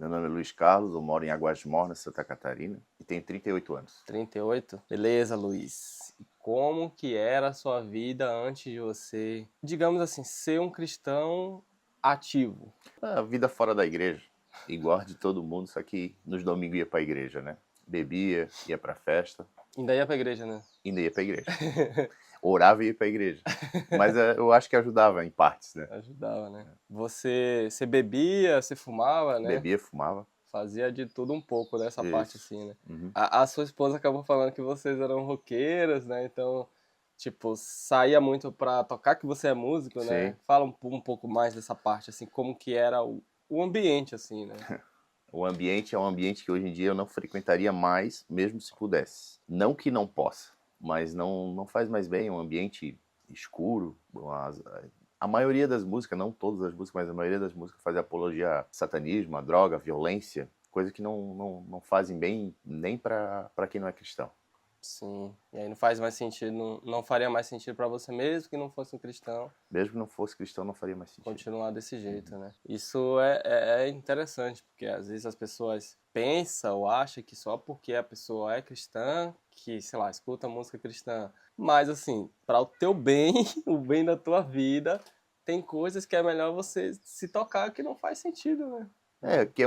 Meu nome é Luiz Carlos, eu moro em Águas de Mornas, Santa Catarina, e tenho 38 anos. 38? Beleza, Luiz. E como que era a sua vida antes de você, digamos assim, ser um cristão ativo? A vida fora da igreja, igual a de todo mundo, só que nos domingos ia pra igreja, né? Bebia, ia pra festa, Ainda ia pra igreja, né? ainda ia pra igreja. Orava e ia pra igreja. Mas eu acho que ajudava em partes, né? Ajudava, né? Você bebia, você fumava, né? Bebia, fumava. Fazia de tudo um pouco nessa parte Isso. assim, né? Uhum. A sua esposa acabou falando que vocês eram roqueiros, né? Então, tipo, saía muito pra tocar, que você é músico, Sim. né? Fala um pouco mais dessa parte, assim, como que era o ambiente, assim, né? O ambiente é um ambiente que hoje em dia eu não frequentaria mais, mesmo se pudesse. Não que não possa, mas não faz mais bem. É um ambiente escuro. A maioria das músicas, não todas as músicas, mas a maioria das músicas faz apologia a satanismo, a droga, a violência, coisa que não fazem bem nem para quem não é cristão. Sim. E aí não faz mais sentido, não faria mais sentido pra você mesmo que não fosse um cristão Mesmo que não fosse cristão, não faria mais sentido. continuar desse jeito, né? Isso é interessante, porque às vezes as pessoas pensam ou acham que só porque a pessoa é cristã, que, sei lá, escuta música cristã. Mas, assim, para o teu bem, o bem da tua vida, tem coisas que é melhor você se tocar que não faz sentido, né? É, que é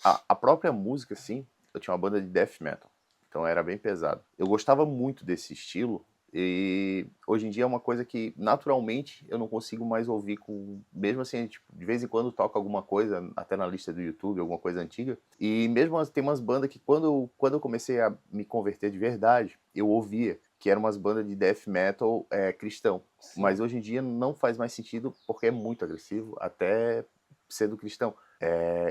a própria música, assim, eu tinha uma banda de death metal, então era bem pesado. Eu gostava muito desse estilo e hoje em dia é uma coisa que naturalmente eu não consigo mais ouvir com, mesmo assim, tipo, de vez em quando toca alguma coisa, até na lista do YouTube, alguma coisa antiga, e mesmo tem umas bandas que quando eu comecei a me converter de verdade, eu ouvia, que eram umas bandas de death metal cristão. Mas Sim. hoje em dia não faz mais sentido porque é muito agressivo, até sendo cristão.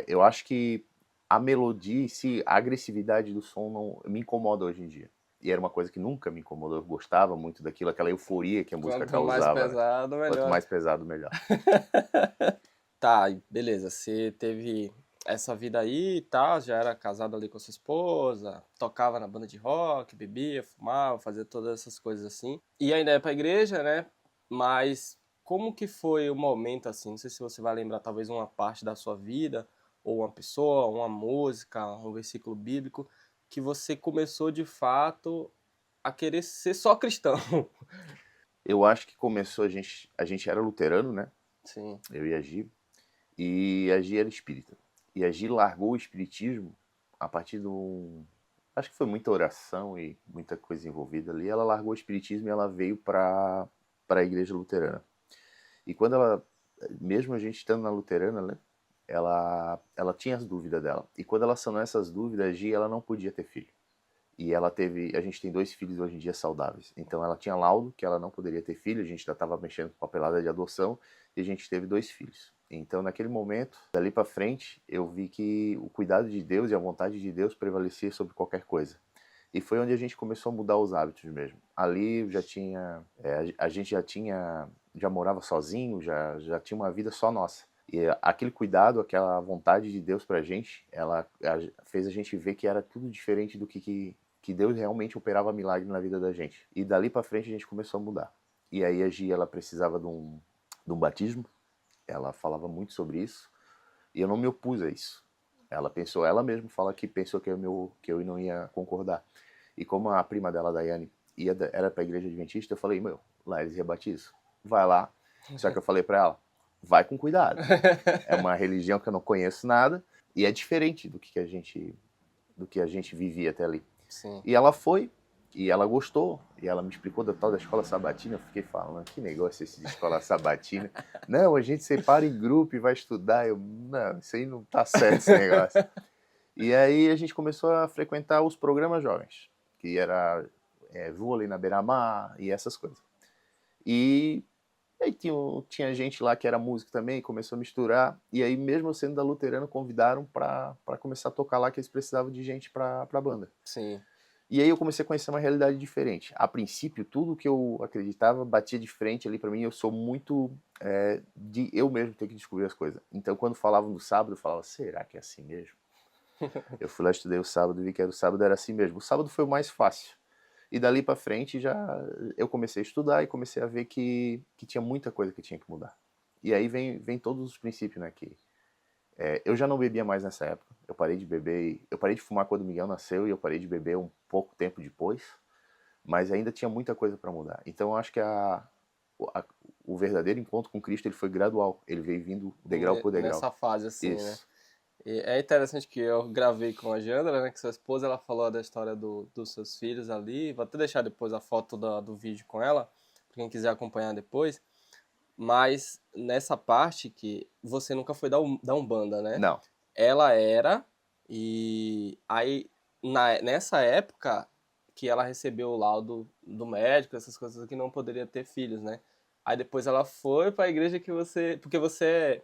Eu acho que a melodia em si, a agressividade do som não me incomoda hoje em dia. E era uma coisa que nunca me incomodou, eu gostava muito daquilo, aquela euforia que a música Quanto mais causava, né? pesado, Quanto melhor. mais pesado, melhor. Tá, beleza. Você teve essa vida aí e tal, já era casado ali com a sua esposa, tocava na banda de rock, bebia, fumava, fazia todas essas coisas assim. E ainda é pra igreja, né? Mas como que foi o momento assim? Não sei se você vai lembrar talvez uma parte da sua vida, ou uma pessoa, uma música, um versículo bíblico, que você começou de fato a querer ser só cristão. Eu acho que começou, a gente era luterano, né? Sim, Eu e a Gi era espírita. E a Gi largou o espiritismo a partir do. Acho que foi muita oração e muita coisa envolvida ali. Ela largou o espiritismo e ela veio para a igreja luterana. E quando ela, mesmo a gente estando na luterana, né, ela tinha as dúvidas dela. E quando ela sanou essas dúvidas, a Gi, ela não podia ter filho. E ela teve, a gente tem 2 filhos hoje em dia saudáveis. Então ela tinha laudo que ela não poderia ter filho, a gente já estava mexendo com papelada de adoção e a gente teve 2 filhos. Então naquele momento, dali para frente, eu vi que o cuidado de Deus e a vontade de Deus prevalecia sobre qualquer coisa. E foi onde a gente começou a mudar os hábitos mesmo. Ali eu já tinha, a gente já morava sozinho, já tinha uma vida só nossa. E aquele cuidado, aquela vontade de Deus pra gente, fez a gente ver que era tudo diferente do que Deus realmente operava milagre na vida da gente. E dali pra frente a gente começou a mudar. E aí a Gi, ela precisava de um batismo, ela falava muito sobre isso, e eu não me opus a isso. Ela mesma fala que pensou que eu não ia concordar. E como a prima dela, Daiane, era pra igreja adventista, eu falei, meu, lá eles rebatizam. Vai lá. Só que eu falei pra ela, vai com cuidado. É uma religião que eu não conheço nada e é diferente do que a gente vivia até ali. sim. E ela foi, e ela gostou, e ela me explicou da tal da escola sabatina. Eu fiquei falando, que negócio é esse de escola sabatina? Não, a gente separa em grupo e vai estudar. Eu, não, isso aí não tá certo esse negócio. E aí a gente começou a frequentar os programas jovens, que era vôlei na beira-mar e essas coisas. E aí tinha gente lá que era músico também, começou a misturar. E aí, mesmo eu sendo da luterana, convidaram pra começar a tocar lá, que eles precisavam de gente pra banda. Sim. E aí eu comecei a conhecer uma realidade diferente. A princípio, tudo que eu acreditava batia de frente ali pra mim. Eu sou muito de eu mesmo ter que descobrir as coisas. Então, quando falavam do sábado, eu falava, será que é assim mesmo? Eu fui lá, estudei o sábado e vi que o sábado era assim mesmo. O sábado foi o mais fácil. E dali pra frente já eu comecei a estudar e comecei a ver que tinha muita coisa que tinha que mudar. E aí vem todos os princípios, né? Que Eu já não bebia mais nessa época. Eu parei de beber, eu parei de fumar quando o Miguel nasceu e eu parei de beber um pouco tempo depois. Mas ainda tinha muita coisa para mudar. Então eu acho que a- o verdadeiro encontro com Cristo ele foi gradual. Ele veio vindo degrau por degrau. Nessa fase, assim, né? Isso. E é interessante que eu gravei com a Jandra, né, que sua esposa, ela falou da história dos seus filhos ali. Vou até deixar depois a foto do vídeo com ela, pra quem quiser acompanhar depois. Mas nessa parte que você nunca foi da Umbanda, né? Não. Ela era, e aí nessa época que ela recebeu o laudo do médico, essas coisas que não poderia ter filhos, né? Aí depois ela foi para a igreja que você, porque você é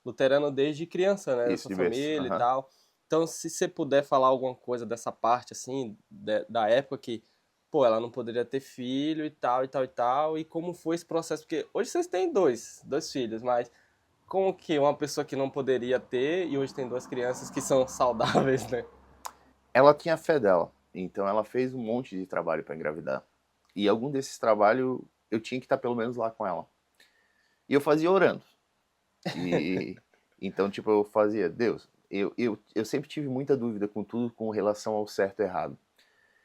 luterano desde criança, né, da Isso sua de berço. família e Aham. tal. Então, se você puder falar alguma coisa dessa parte assim, da época que, pô, ela não poderia ter filho e tal e tal e tal, e como foi esse processo, porque hoje vocês têm dois filhos, mas como que uma pessoa que não poderia ter e hoje tem duas crianças que são saudáveis, né? Ela tinha a fé dela. Então ela fez um monte de trabalho para engravidar. E algum desses trabalhos eu tinha que estar pelo menos lá com ela. E eu fazia orando. E então, tipo, eu fazia, Deus, eu sempre tive muita dúvida com tudo com relação ao certo e errado.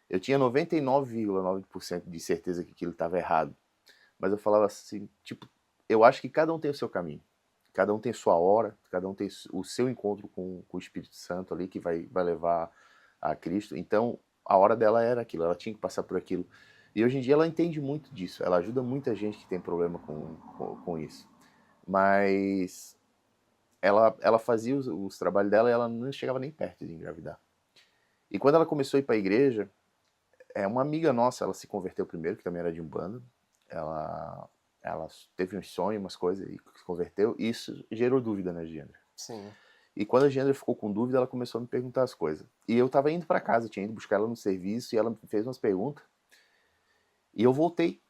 Eu tinha 99,9% de certeza que aquilo estava errado. Mas eu falava assim, tipo, eu acho que cada um tem o seu caminho. Cada um tem sua hora, cada um tem o seu encontro com o Espírito Santo ali que vai levar a Cristo. Então, a hora dela era aquilo, ela tinha que passar por aquilo. E hoje em dia ela entende muito disso, ela ajuda muita gente que tem problema com isso. Mas ela fazia os trabalhos dela e ela não chegava nem perto de engravidar. E quando ela começou a ir para a igreja, uma amiga nossa, ela se converteu primeiro, que também era de Umbanda. Ela, ela teve uns sonhos, umas coisas, e se converteu. E isso gerou dúvida na Giandra. Sim. E quando a Giandra ficou com dúvida, ela começou a me perguntar as coisas. E eu tava indo para casa, tinha ido buscar ela no serviço, e ela me fez umas perguntas. E eu voltei.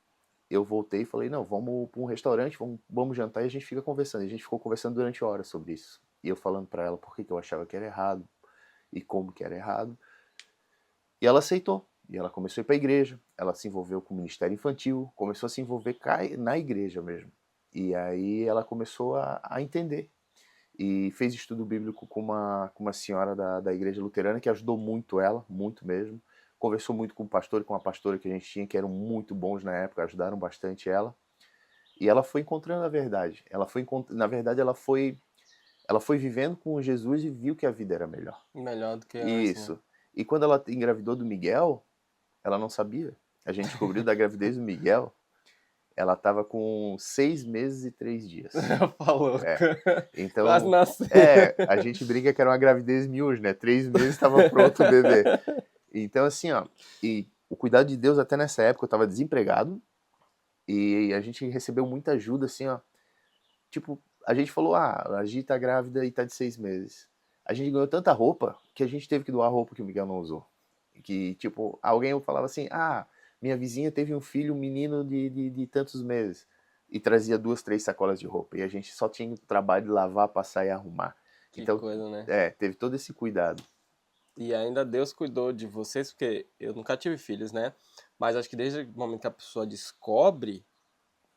Eu voltei e falei, não, vamos para um restaurante, vamos jantar e a gente fica conversando. E a gente ficou conversando durante horas sobre isso. E eu falando para ela por que eu achava que era errado e como que era errado. E ela aceitou. E ela começou a ir para a igreja, ela se envolveu com o ministério infantil, começou a se envolver na igreja mesmo. E aí ela começou a entender. E fez estudo bíblico com uma senhora da igreja luterana que ajudou muito ela, muito mesmo. Conversou muito com o pastor e com a pastora que a gente tinha, que eram muito bons na época, ajudaram bastante ela. E ela foi encontrando a verdade. Na verdade, ela foi vivendo com Jesus e viu que a vida era melhor. Melhor do que antes, né? Isso. E quando ela engravidou do Miguel, ela não sabia. A gente descobriu da gravidez do Miguel, ela estava com 6 meses e 3 dias. Falou. É. Quase Então, nasceu. a gente brinca que era uma gravidez miúda, né? 3 meses estava pronto o bebê. Então, assim, ó, e o cuidado de Deus até nessa época eu estava desempregado e a gente recebeu muita ajuda, assim, ó. Tipo, a gente falou, a Gi tá grávida e tá de 6 meses. A gente ganhou tanta roupa que a gente teve que doar a roupa que o Miguel não usou. Que, tipo, alguém falava assim, minha vizinha teve um filho, um menino de tantos meses. E trazia 2, 3 sacolas de roupa. E a gente só tinha o trabalho de lavar, passar e arrumar. Que Então, coisa, né? teve todo esse cuidado. E ainda Deus cuidou de vocês, porque eu nunca tive filhos, né? Mas acho que desde o momento que a pessoa descobre,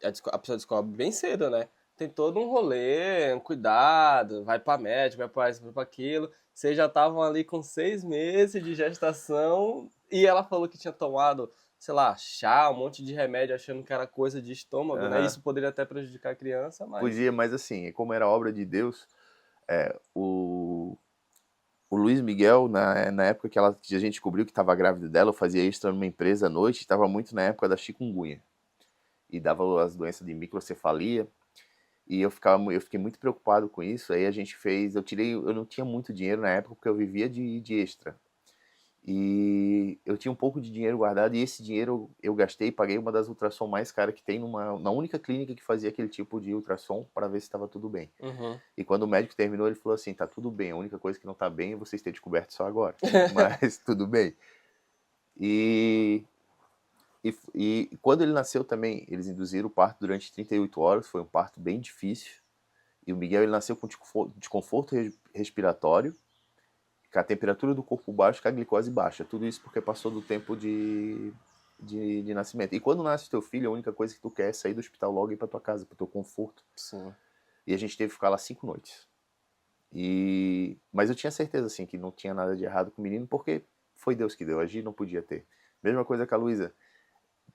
a pessoa descobre bem cedo, né? Tem todo um rolê, um cuidado, vai pra médico, vai pra isso, vai pra aquilo. Vocês já estavam ali com 6 meses de gestação e ela falou que tinha tomado, sei lá, chá, um monte de remédio achando que era coisa de estômago, né? Uhum. Isso poderia até prejudicar a criança, mas... Podia, mas assim, como era obra de Deus, o Luiz Miguel, na época que a gente descobriu que estava grávida dela, eu fazia extra numa empresa à noite, estava muito na época da chikungunya. E dava as doenças de microcefalia. E eu fiquei muito preocupado com isso. Aí a gente fez, eu não tinha muito dinheiro na época porque eu vivia de extra. E eu tinha um pouco de dinheiro guardado e esse dinheiro eu gastei e paguei uma das ultrassom mais caras que tem na única clínica que fazia aquele tipo de ultrassom para ver se estava tudo bem. Uhum. E quando o médico terminou, ele falou assim: tá tudo bem, a única coisa que não tá bem é vocês terem descoberto só agora. Mas tudo bem. E, e quando ele nasceu também, eles induziram o parto durante 38 horas, foi um parto bem difícil. E o Miguel ele nasceu com desconforto respiratório, com a temperatura do corpo baixa, com a glicose baixa. Tudo isso porque passou do tempo de nascimento. E quando nasce teu filho, a única coisa que tu quer é sair do hospital logo e ir pra tua casa, pro teu conforto. Sim. E a gente teve que ficar lá 5 noites. Mas eu tinha certeza, assim, que não tinha nada de errado com o menino, porque foi Deus que deu, a Gi não podia ter. Mesma coisa com a Luísa.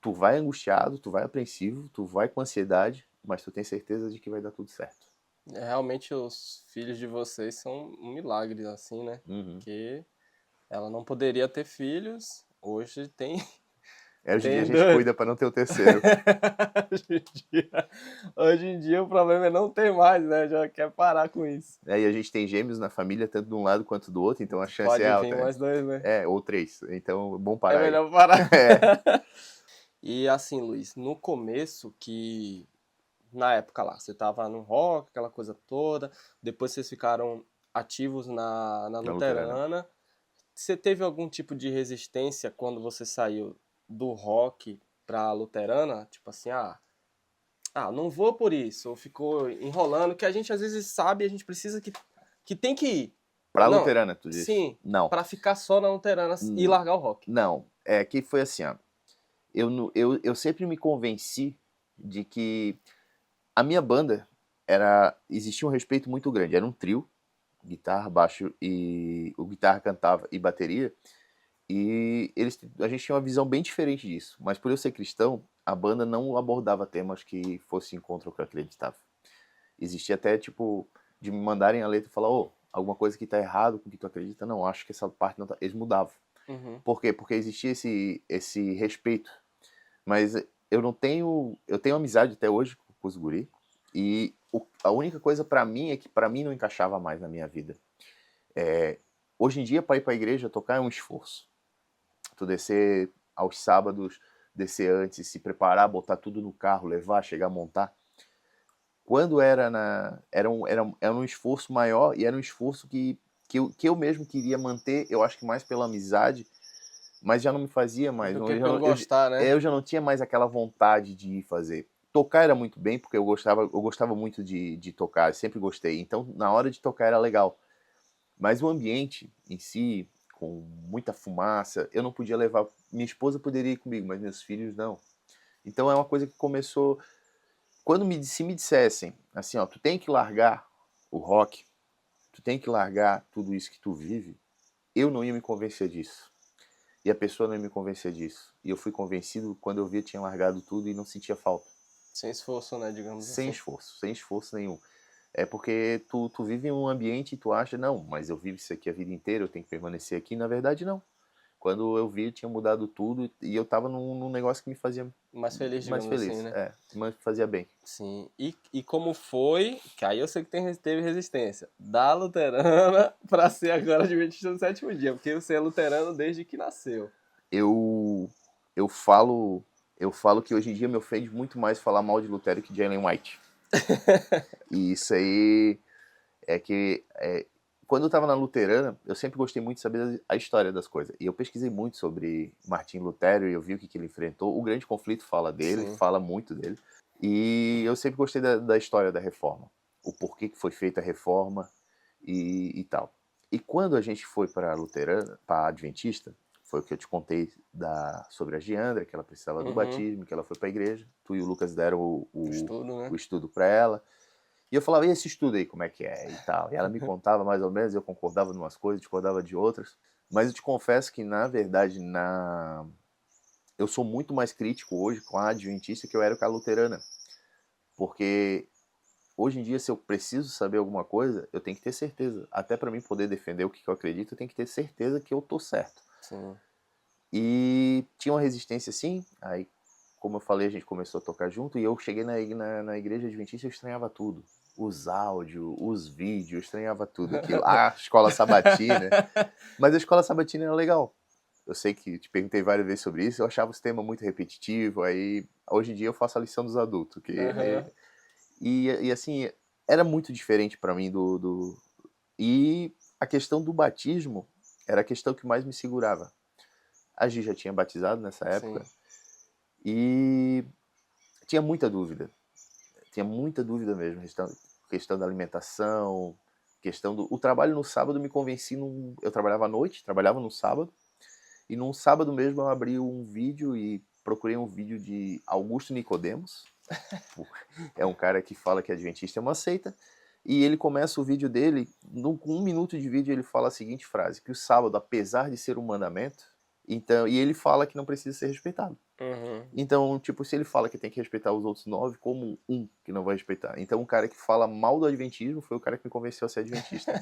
Tu vai angustiado, tu vai apreensivo, tu vai com ansiedade, mas tu tem certeza de que vai dar tudo certo. Realmente os filhos de vocês são um milagre, assim, né? Uhum. Porque ela não poderia ter filhos, hoje tem, Hoje em dia a tem gente dois. cuida pra não ter o terceiro. Hoje em dia o problema é não ter mais, né? Já quer parar com isso. E a gente tem gêmeos na família, tanto de um lado quanto do outro, então a chance é Pode vir alta. mais dois, né? Ou três. Então é bom É parar aí. melhor parar. É. E assim, Luiz, no começo na época lá, você tava no rock, aquela coisa toda, depois vocês ficaram ativos na Na luterana. luterana. Você teve algum tipo de resistência quando você saiu do rock pra luterana? Tipo assim, não vou por isso, ou ficou enrolando, que a gente às vezes sabe, a gente precisa que tem que ir. Pra Não, luterana, tu diz? sim, Não. pra ficar só na luterana e largar o rock. Não. É que foi assim, ó. Eu sempre me convenci de que a minha banda existia um respeito muito grande. Era um trio, guitarra, baixo e o guitarra cantava e bateria. E a gente tinha uma visão bem diferente disso. Mas por eu ser cristão, a banda não abordava temas que fossem contra o que eu acreditava. Existia até, tipo, de me mandarem a letra e falar, alguma coisa que tá errado com o que tu acredita. Não, acho que essa parte não tá. Eles mudavam. Uhum. Por quê? Porque existia esse respeito. Mas eu tenho amizade até hoje com os guri. E a única coisa pra mim é que pra mim não encaixava mais na minha vida. Hoje em dia, pra ir pra igreja tocar é um esforço. Tu descer aos sábados, descer antes, se preparar, botar tudo no carro, levar, chegar a montar. Quando era um esforço maior e era um esforço que eu mesmo queria manter, eu acho que mais pela amizade, mas já não me fazia mais. Do Eu que já pelo não, eu, gostar, né? eu já não tinha mais aquela vontade de ir fazer. Tocar era muito bem, porque eu gostava muito de tocar, sempre gostei. Então, na hora de tocar era legal. Mas o ambiente em si, com muita fumaça, eu não podia levar. Minha esposa poderia ir comigo, mas meus filhos não. Então é uma coisa que começou. Se me dissessem assim, ó, tu tem que largar o rock, tu tem que largar tudo isso que tu vive, eu não ia me convencer disso. E a pessoa não ia me convencer disso. E eu fui convencido quando eu vi eu tinha largado tudo e não sentia falta. Sem esforço, né, digamos assim. Sem esforço nenhum. É porque tu vive em um ambiente e tu acha, não, mas eu vivo isso aqui a vida inteira, eu tenho que permanecer aqui. Na verdade, não. Quando eu vi, eu tinha mudado tudo e eu tava num negócio que me fazia Mais feliz, mais digamos assim, feliz. né? Mas fazia bem. Sim. E como foi, que aí eu sei que teve resistência, da luterana pra ser agora adventista do sétimo dia, porque você é luterano desde que nasceu. Eu, eu falo, eu falo que hoje em dia me ofende muito mais falar mal de Lutero que de Ellen White. E isso aí é que quando eu estava na luterana, eu sempre gostei muito de saber a história das coisas. E eu pesquisei muito sobre Martim Lutero e eu vi o que ele enfrentou. O Grande Conflito fala dele, Sim. fala muito dele. E eu sempre gostei da história da reforma. O porquê que foi feita a reforma e tal. E quando a gente foi para a luterana, para a adventista, foi o que eu te contei sobre a Giandra, que ela precisava do Uhum. batismo, que ela foi para a igreja. Tu e o Lucas deram Estudo, né? o estudo para ela. E eu falava, e esse estudo aí, como é que é? E tal. E ela me contava mais ou menos, eu concordava de umas coisas, discordava de outras. Mas eu te confesso que, na verdade, eu sou muito mais crítico hoje com a adventista que eu era com a luterana. Porque hoje em dia, se eu preciso saber alguma coisa, eu tenho que ter certeza. Até para mim poder defender o que eu acredito, eu tenho que ter certeza que eu tô certo. Sim. E tinha uma resistência assim, aí, como eu falei, a gente começou a tocar junto, e eu cheguei na igreja adventista e eu estranhava tudo. Os áudios, os vídeos, eu estranhava tudo aquilo. A escola sabatina. Mas a escola sabatina era legal. Eu sei que te perguntei várias vezes sobre isso, eu achava o tema muito repetitivo, aí hoje em dia eu faço a lição dos adultos. Uhum. E assim, era muito diferente para mim E a questão do batismo era a questão que mais me segurava. A Gi já tinha batizado nessa Sim. época e tinha muita dúvida. Tinha muita dúvida mesmo. Questão da alimentação, questão do. O trabalho no sábado me convenci. Eu trabalhava à noite, trabalhava no sábado. E num sábado mesmo eu abri um vídeo e procurei um vídeo de Augusto Nicodemos. É um cara que fala que Adventista é uma seita. E ele começa o vídeo dele, com 1 minuto de vídeo ele fala a seguinte frase, que o sábado, apesar de ser um mandamento, então, e ele fala que não precisa ser respeitado. Uhum. Então, tipo, se ele fala que tem que respeitar os outros 9, como um que não vai respeitar? Então, um cara que fala mal do adventismo foi o cara que me convenceu a ser adventista.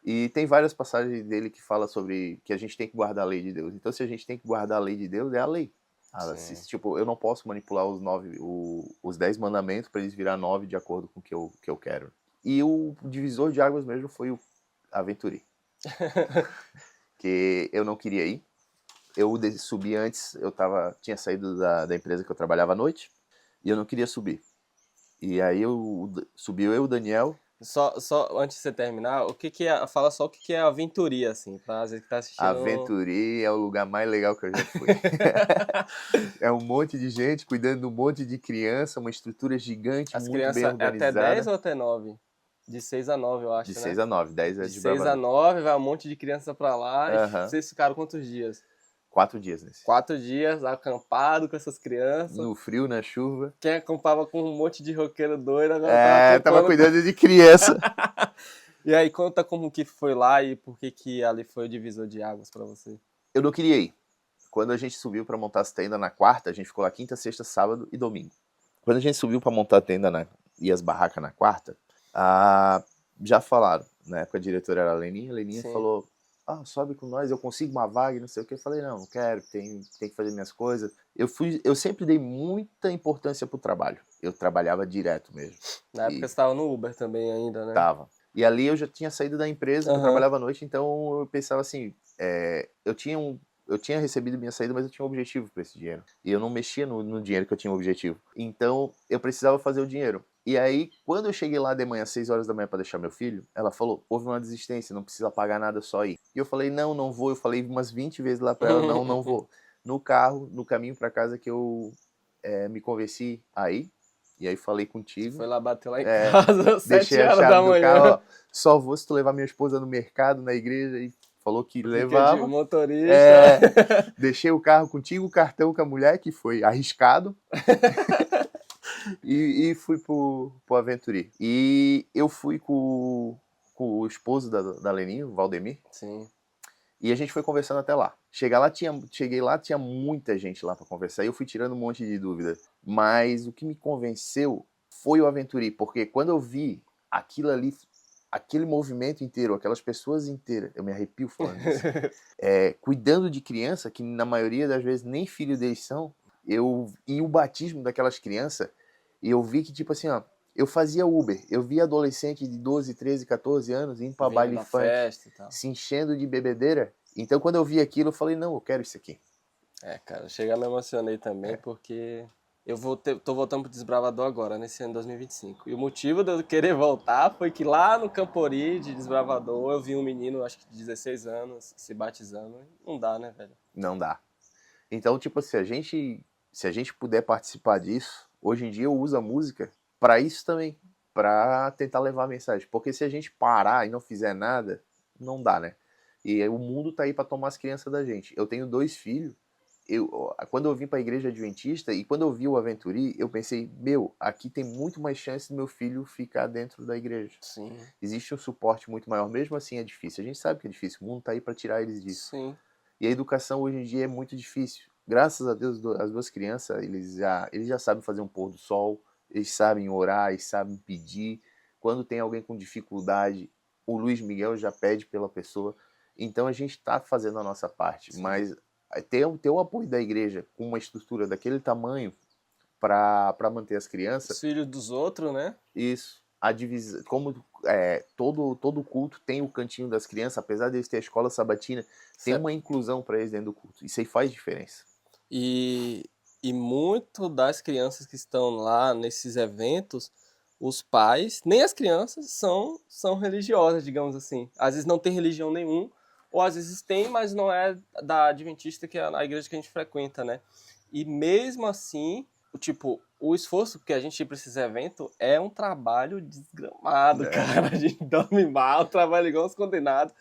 E tem várias passagens dele que fala sobre que a gente tem que guardar a lei de Deus. Então, se a gente tem que guardar a lei de Deus, é a lei. Tipo, eu não posso manipular os 10 mandamentos para eles virar 9 de acordo com o que eu quero. E o divisor de águas mesmo foi o Aventuri. Que eu não queria ir. Eu subi antes, tinha saído da empresa que eu trabalhava à noite, e eu não queria subir. E aí subiu eu e o Daniel. Só antes de você terminar, fala só o que é aventuria, assim, pra gente que tá assistindo. Aventuri é o lugar mais legal que eu já fui. É um monte de gente cuidando de um monte de criança, uma estrutura gigante, As muito bem crianças é até organizada. 10 ou até 9? De 6 a 9, eu acho, De né? 6 a 9, 10 é De de 6 a Bravador. 9, vai um monte de criança pra lá. Aham. E vocês ficaram quantos dias? 4 dias nesse. 4 dias acampado com essas crianças. No frio, na chuva. Quem acampava com um monte de roqueiro doido agora tava cuidando de criança. E aí, conta como que foi lá e por que ali foi o divisor de águas pra você. Eu não queria ir. Quando a gente subiu pra montar as tendas na quarta, a gente ficou lá quinta, sexta, sábado e domingo. Quando a gente subiu pra montar a tenda e as barracas na quarta, já falaram. Na época a diretora era a Leninha Sim. falou, sobe com nós, eu consigo uma vaga, não sei o que. Eu falei, não quero, tem que fazer minhas coisas. Eu sempre dei muita importância pro trabalho. Eu trabalhava direto mesmo. Na época você tava no Uber também ainda, né? Tava. E ali eu já tinha saído da empresa, que eu trabalhava à noite, então eu pensava assim, eu tinha recebido minha saída, mas eu tinha um objetivo para esse dinheiro. E eu não mexia no dinheiro que eu tinha um objetivo. Então, eu precisava fazer o dinheiro. E aí, quando eu cheguei lá de manhã, 6 horas da manhã para deixar meu filho, ela falou, houve uma desistência, não precisa pagar nada, só ir. E eu falei, não vou. Eu falei umas 20 vezes lá para ela, não vou. No carro, no caminho para casa que eu me convenci a ir. E aí falei contigo. Você foi lá, bateu lá em casa, 7 deixei a horas chave da do manhã. carro, só vou se tu levar minha esposa no mercado, na igreja, e falou que levava. De motorista. Deixei o carro contigo, o cartão com a mulher, que foi arriscado. e fui pro Aventuri. E eu fui com o esposo da Leninho, o Valdemir. Sim. E a gente foi conversando até lá. Cheguei lá, tinha muita gente lá para conversar. E eu fui tirando um monte de dúvida. Mas o que me convenceu foi o Aventuri. Porque quando eu vi aquilo ali, aquele movimento inteiro, aquelas pessoas inteiras, eu me arrepio falando disso, cuidando de criança, que na maioria das vezes nem filho deles são, e o batismo daquelas crianças, e eu vi que, tipo assim, eu fazia Uber, eu via adolescente de 12, 13, 14 anos indo pra baile funk, festa e tal. se enchendo de bebedeira. Então quando eu vi aquilo, eu falei, não, eu quero isso aqui. Cara, chega, me emocionei também, porque eu tô voltando pro Desbravador agora, nesse ano de 2025. E o motivo de eu querer voltar foi que lá no Campori de Desbravador eu vi um menino, acho que de 16 anos, se batizando. Não dá, né, velho? Não dá. Então, tipo, se a gente puder participar disso, hoje em dia eu uso a música para isso também, para tentar levar a mensagem. Porque se a gente parar e não fizer nada, não dá, né? E o mundo tá aí para tomar as crianças da gente. Eu tenho 2 filhos. Quando eu vim para a igreja adventista e quando eu vi o Aventuri, eu pensei, aqui tem muito mais chance do meu filho ficar dentro da igreja. Sim. Existe um suporte muito maior, mesmo assim é difícil. A gente sabe que é difícil, o mundo tá aí para tirar eles disso. Sim. E a educação hoje em dia é muito difícil. Graças a Deus, as 2 crianças, eles já sabem fazer um pôr do sol, eles sabem orar, eles sabem pedir. Quando tem alguém com dificuldade, o Luiz Miguel já pede pela pessoa. Então a gente está fazendo a nossa parte. Sim. Mas ter o apoio da igreja com uma estrutura daquele tamanho para manter as crianças... Os filhos dos outros, né? Isso. A divisão, como todo culto tem o cantinho das crianças, apesar de eles ter a escola sabatina, tem uma inclusão para eles dentro do culto. Isso aí faz diferença. E muito das crianças que estão lá nesses eventos, os pais, nem as crianças, são religiosas, digamos assim. Às vezes não tem religião nenhuma, ou às vezes tem, mas não é da adventista, que é a igreja que a gente frequenta, né? E mesmo assim, o esforço que a gente ir para esses eventos é um trabalho desgramado, cara. A gente dorme mal, trabalha igual uns condenados.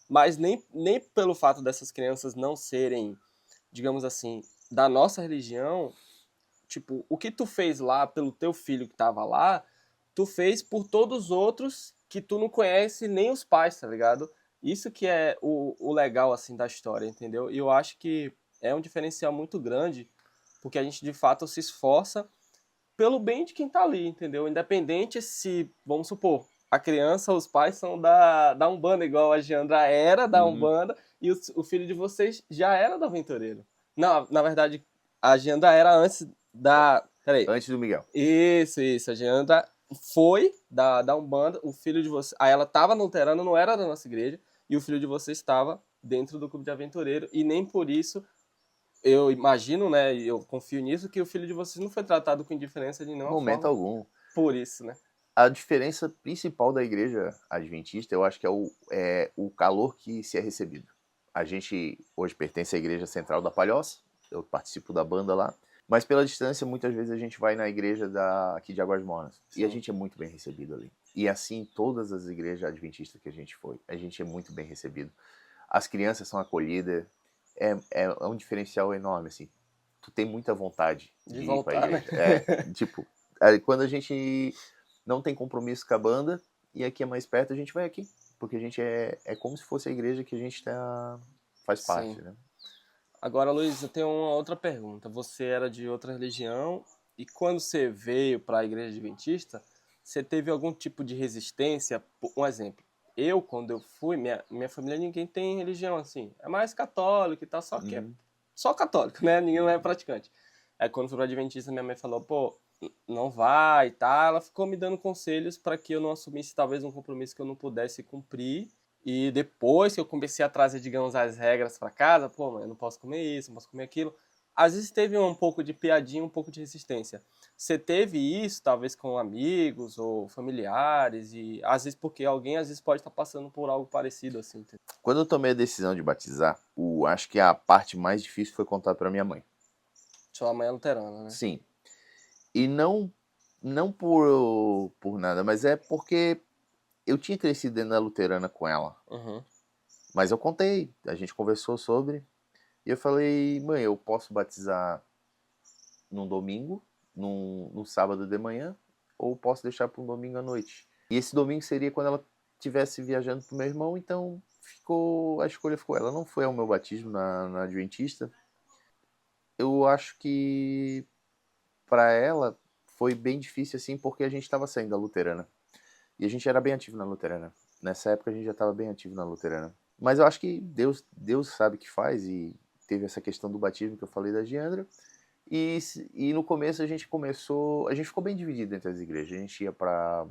Mas nem pelo fato dessas crianças não serem, digamos assim, da nossa religião, o que tu fez lá pelo teu filho que tava lá, tu fez por todos os outros que tu não conhece nem os pais, tá ligado? Isso que é o legal, assim, da história, entendeu? E eu acho que é um diferencial muito grande, porque a gente, de fato, se esforça pelo bem de quem tá ali, entendeu? Independente se, vamos supor, a criança, os pais são da Umbanda, igual a Giandra era da Uhum. Umbanda, e o filho de vocês já era do Aventureiro. Não, na verdade, a Giandra era antes da... Peraí. Antes do Miguel. Isso. A Giandra foi da Umbanda, o filho de vocês... Aí ela tava no luterano, não era da nossa igreja, e o filho de vocês estava dentro do clube de aventureiro, e nem por isso eu imagino, né, e eu confio nisso, que o filho de vocês não foi tratado com indiferença de nenhuma Momento forma algum. por isso, né? A diferença principal da igreja adventista, eu acho que é o calor que se é recebido. A gente hoje pertence à igreja central da Palhoça, eu participo da banda lá, mas pela distância, muitas vezes a gente vai na igreja aqui de Águas Mornas, e a Sim. gente é muito bem recebido ali. E assim, todas as igrejas adventistas que a gente foi, a gente é muito bem recebido. As crianças são acolhidas, é um diferencial enorme, assim. Tu tem muita vontade De de ir pra voltar, né? igreja. Tipo, quando a gente não tem compromisso com a banda e aqui é mais perto, a gente vai aqui. Porque a gente é como se fosse a igreja que a gente faz parte, Sim. né? Agora, Luiz, eu tenho uma outra pergunta. Você era de outra religião e quando você veio para a igreja adventista, você teve algum tipo de resistência? Um exemplo. Eu, quando eu fui, minha família, ninguém tem religião assim. É mais católico e tal, só que é Uhum. só católico, né? Ninguém não é praticante. Aí quando fui para adventista, minha mãe falou, pô, não vai e tal. Ela ficou me dando conselhos para que eu não assumisse talvez um compromisso que eu não pudesse cumprir. E depois que eu comecei a trazer, digamos, as regras para casa, pô, mãe, eu não posso comer isso, não posso comer aquilo. Às vezes teve um pouco de piadinha, um pouco de resistência. Você teve isso, talvez com amigos ou familiares, e às vezes porque alguém às vezes pode estar passando por algo parecido assim. Entendeu? Quando eu tomei a decisão de batizar, acho que a parte mais difícil foi contar pra minha mãe. Sua mãe é luterana, né? Sim. E não por nada, mas é porque eu tinha crescido dentro da luterana com ela. Uhum. Mas eu contei, a gente conversou sobre. E eu falei, mãe, eu posso batizar num domingo, num sábado de manhã, ou posso deixar para um domingo à noite. E esse domingo seria quando ela estivesse viajando pro meu irmão, então a escolha ficou. Ela não foi ao meu batismo na Adventista. Eu acho que para ela foi bem difícil assim, porque a gente estava saindo da luterana. E a gente era bem ativo na luterana. Nessa época a gente já estava bem ativo na luterana. Mas eu acho que Deus sabe o que faz e teve essa questão do batismo que eu falei da Giandra. E no começo a gente ficou bem dividido entre as igrejas. A gente ia para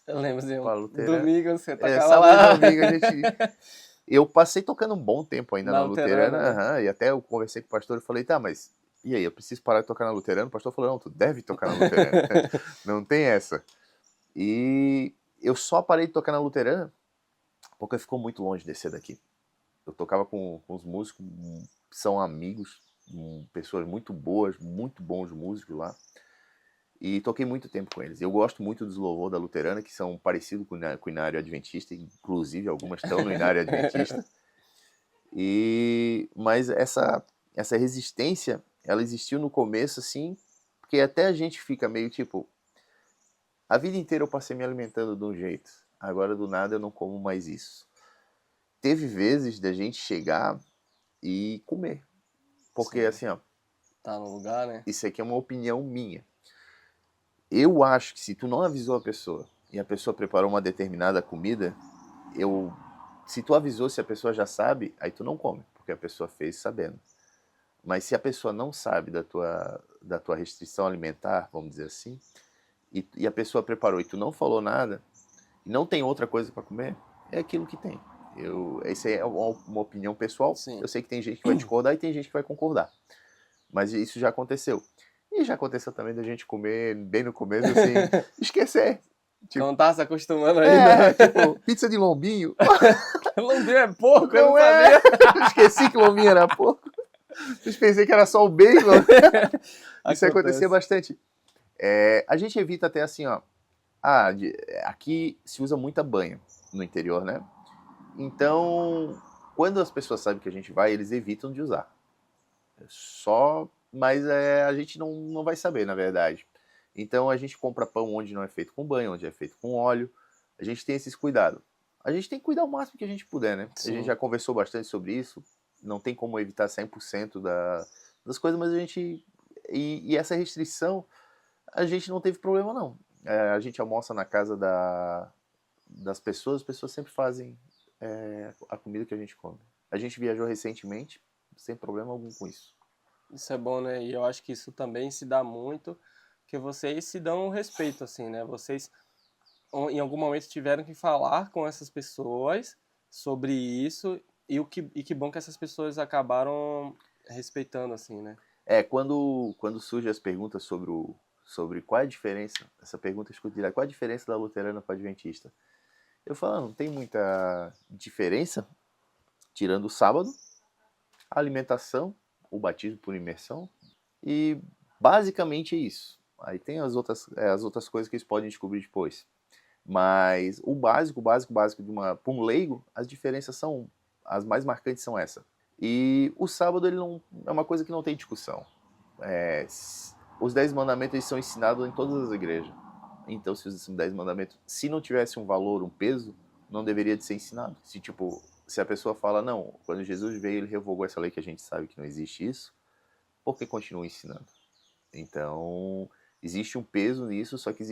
Eu lembro de um luterana. domingo você tocava Sábado lá e domingo eu passei tocando um bom tempo ainda na na luterana, luterana, né? e até eu conversei com o pastor e falei, tá, mas e aí, eu preciso parar de tocar na luterana? O pastor falou, não, tu deve tocar na luterana. Não tem essa. E eu só parei de tocar na luterana porque ficou muito longe de descer daqui. Eu tocava com os músicos que são amigos, pessoas muito boas, muito bons músicos lá. E toquei muito tempo com eles. Eu gosto muito dos louvor da luterana, que são parecidos com o Inário Adventista, inclusive algumas estão no Inário Adventista. Mas essa resistência, ela existiu no começo, assim, porque até a gente fica meio tipo, a vida inteira eu passei me alimentando de um jeito, agora do nada eu não como mais isso. Teve vezes da gente chegar e comer, porque Sim. assim, ó, Tá no lugar, né? isso aqui é uma opinião minha. Eu acho que se tu não avisou a pessoa e a pessoa preparou uma determinada comida, se tu avisou, se a pessoa já sabe, aí tu não come, porque a pessoa fez sabendo. Mas se a pessoa não sabe da tua restrição alimentar, vamos dizer assim, e a pessoa preparou e tu não falou nada, e não tem outra coisa para comer, é aquilo que tem. Essa é uma opinião pessoal. Sim. Eu sei que tem gente que vai discordar e tem gente que vai concordar. Mas isso já aconteceu. E já aconteceu também da gente comer bem no começo, assim, esquecer. Tipo, não tá se acostumando ainda. Tipo, pizza de lombinho. Lombinho é porco, não eu não sabia. Esqueci que lombinho era porco. Eu pensei que era só o bacon. Isso acontecia bastante. A gente evita até assim, ó. Aqui se usa muita banha no interior, né? Então, quando as pessoas sabem que a gente vai, eles evitam de usar. Mas a gente não vai saber, na verdade. Então a gente compra pão onde não é feito com banho, onde é feito com óleo. A gente tem esses cuidados. A gente tem que cuidar o máximo que a gente puder, né? Sim. A gente já conversou bastante sobre isso. Não tem como evitar 100% das coisas, mas a gente... E essa restrição, a gente não teve problema, não. A gente almoça na casa das pessoas, as pessoas sempre fazem a comida que a gente come. A gente viajou recentemente, sem problema algum com isso. Isso é bom, né? E eu acho que isso também se dá muito, que vocês se dão um respeito, assim, né? Vocês, em algum momento, tiveram que falar com essas pessoas sobre isso, e que bom que essas pessoas acabaram respeitando, assim, né? Quando surgem as perguntas sobre qual é a diferença, essa pergunta eu escuto direto, qual é a diferença da luterana para a adventista? Eu falo, não tem muita diferença, tirando o sábado, a alimentação, o batismo por imersão, e basicamente é isso. Aí tem as outras coisas que eles podem descobrir depois. Mas o básico para um leigo, as diferenças são, as mais marcantes são essa. E o sábado ele não é uma coisa que não tem discussão. Os 10 mandamentos eles são ensinados em todas as igrejas. Então, se os 10 mandamentos, se não tivesse um valor, um peso, não deveria de ser ensinado. Se a pessoa fala, não, quando Jesus veio, ele revogou essa lei que a gente sabe que não existe isso, por que continua ensinando? Então, existe um peso nisso, só que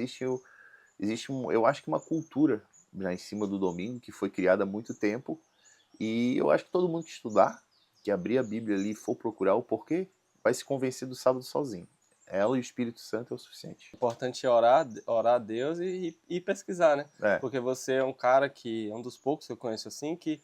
eu acho que uma cultura já em cima do domingo que foi criada há muito tempo, e eu acho que todo mundo que estudar, que abrir a Bíblia ali e for procurar o porquê, vai se convencer do sábado sozinho. Ela e o Espírito Santo é o suficiente. O importante é orar a Deus e pesquisar, né? Porque você é um cara que, é um dos poucos que eu conheço assim, que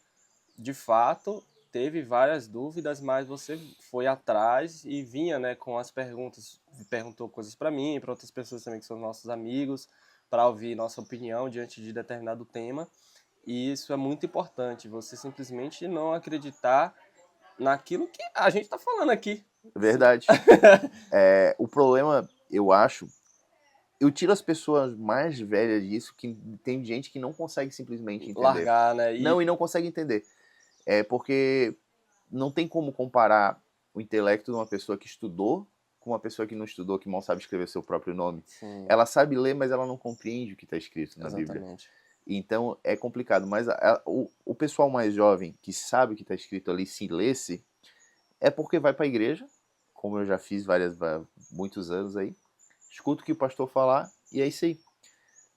de fato teve várias dúvidas, mas você foi atrás e vinha, né, com as perguntas, perguntou coisas para mim, para outras pessoas também que são nossos amigos, para ouvir nossa opinião diante de determinado tema. E isso é muito importante, você simplesmente não acreditar naquilo que a gente está falando aqui. Verdade. O problema, eu acho, eu tiro as pessoas mais velhas disso, que tem gente que não consegue simplesmente entender. Largar, né? E não consegue entender. Porque não tem como comparar o intelecto de uma pessoa que estudou com uma pessoa que não estudou, que mal sabe escrever seu próprio nome. Sim. Ela sabe ler, mas ela não compreende o que está escrito na Exatamente. Bíblia. Então é complicado. Mas o pessoal mais jovem que sabe o que está escrito ali, se lesse, é porque vai para a igreja, como eu já fiz muitos anos aí, escuto o que o pastor falar e é isso aí.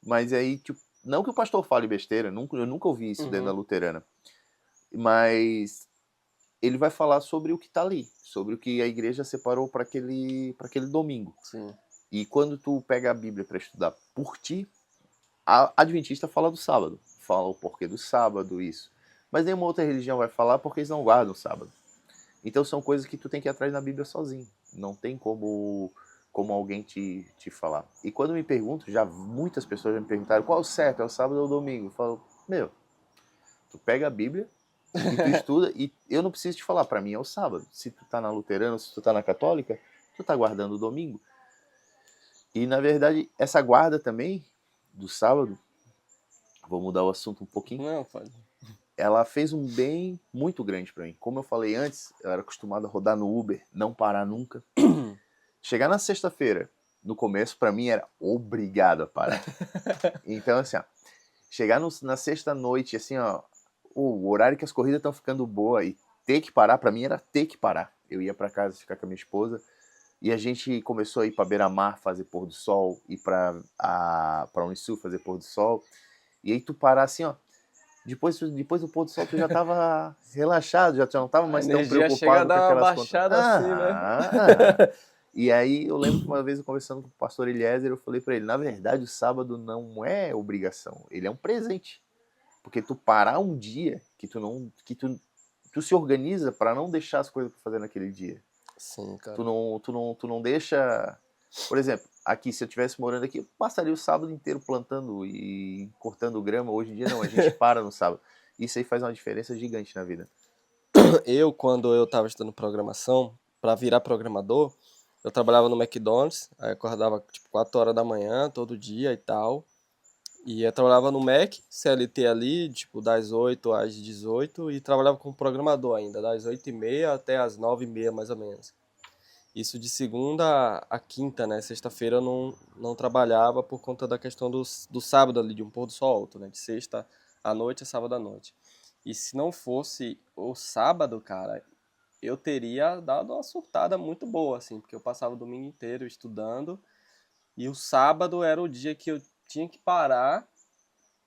Mas aí, tipo, não que o pastor fale besteira, eu nunca ouvi isso dentro da luterana, mas ele vai falar sobre o que está ali, sobre o que a igreja separou para aquele domingo. Sim. E quando tu pega a Bíblia para estudar por ti, a adventista fala do sábado, fala o porquê do sábado, isso. Mas nenhuma outra religião vai falar porque eles não guardam o sábado. Então são coisas que tu tem que ir atrás na Bíblia sozinho. Não tem como alguém te falar. E quando me pergunto, muitas pessoas já me perguntaram qual é o certo, é o sábado ou o domingo? Eu falo, tu pega a Bíblia e tu estuda, e eu não preciso te falar, para mim é o sábado. Se tu tá na luterana, se tu tá na católica, tu tá guardando o domingo. E na verdade, essa guarda também do sábado, vou mudar o assunto um pouquinho. Não, pode. Ela fez um bem muito grande para mim. Como eu falei antes, eu era acostumado a rodar no Uber, não parar nunca. Chegar na sexta-feira, no começo, para mim era obrigado a parar. Então, assim, ó, chegar na sexta-noite, assim, ó, o horário que as corridas estão ficando boas e ter que parar, para mim era ter que parar. Eu ia para casa ficar com a minha esposa e a gente começou a ir para Beira-Mar fazer pôr do sol, ir para Unisul fazer pôr do sol. E aí tu parar assim, ó, depois do pôr do sol tu já tava relaxado, já não tava mais tão preocupado chega a com dar uma aquelas baixada contas. assim, né? E aí eu lembro que uma vez eu conversando com o pastor Eliezer, eu falei para ele, na verdade o sábado não é obrigação, ele é um presente. Porque tu parar um dia que tu se organiza para não deixar as coisas para fazer naquele dia. Sim, cara. Tu não deixa. Por exemplo, aqui, se eu estivesse morando aqui, eu passaria o sábado inteiro plantando e cortando grama. Hoje em dia não, a gente para no sábado. Isso aí faz uma diferença gigante na vida. Quando eu estava estudando programação, para virar programador, eu trabalhava no McDonald's, aí acordava tipo 4 horas da manhã, todo dia e tal. E eu trabalhava no Mac, CLT ali, tipo, das 8 às 18, e trabalhava como programador ainda, das 8h30 até as 9h30, mais ou menos. Isso de segunda a quinta, né? Sexta-feira eu não trabalhava por conta da questão do sábado ali, de um pôr do sol alto, né? De sexta à noite a sábado à noite. E se não fosse o sábado, cara, eu teria dado uma surtada muito boa, assim, porque eu passava o domingo inteiro estudando e o sábado era o dia que eu tinha que parar,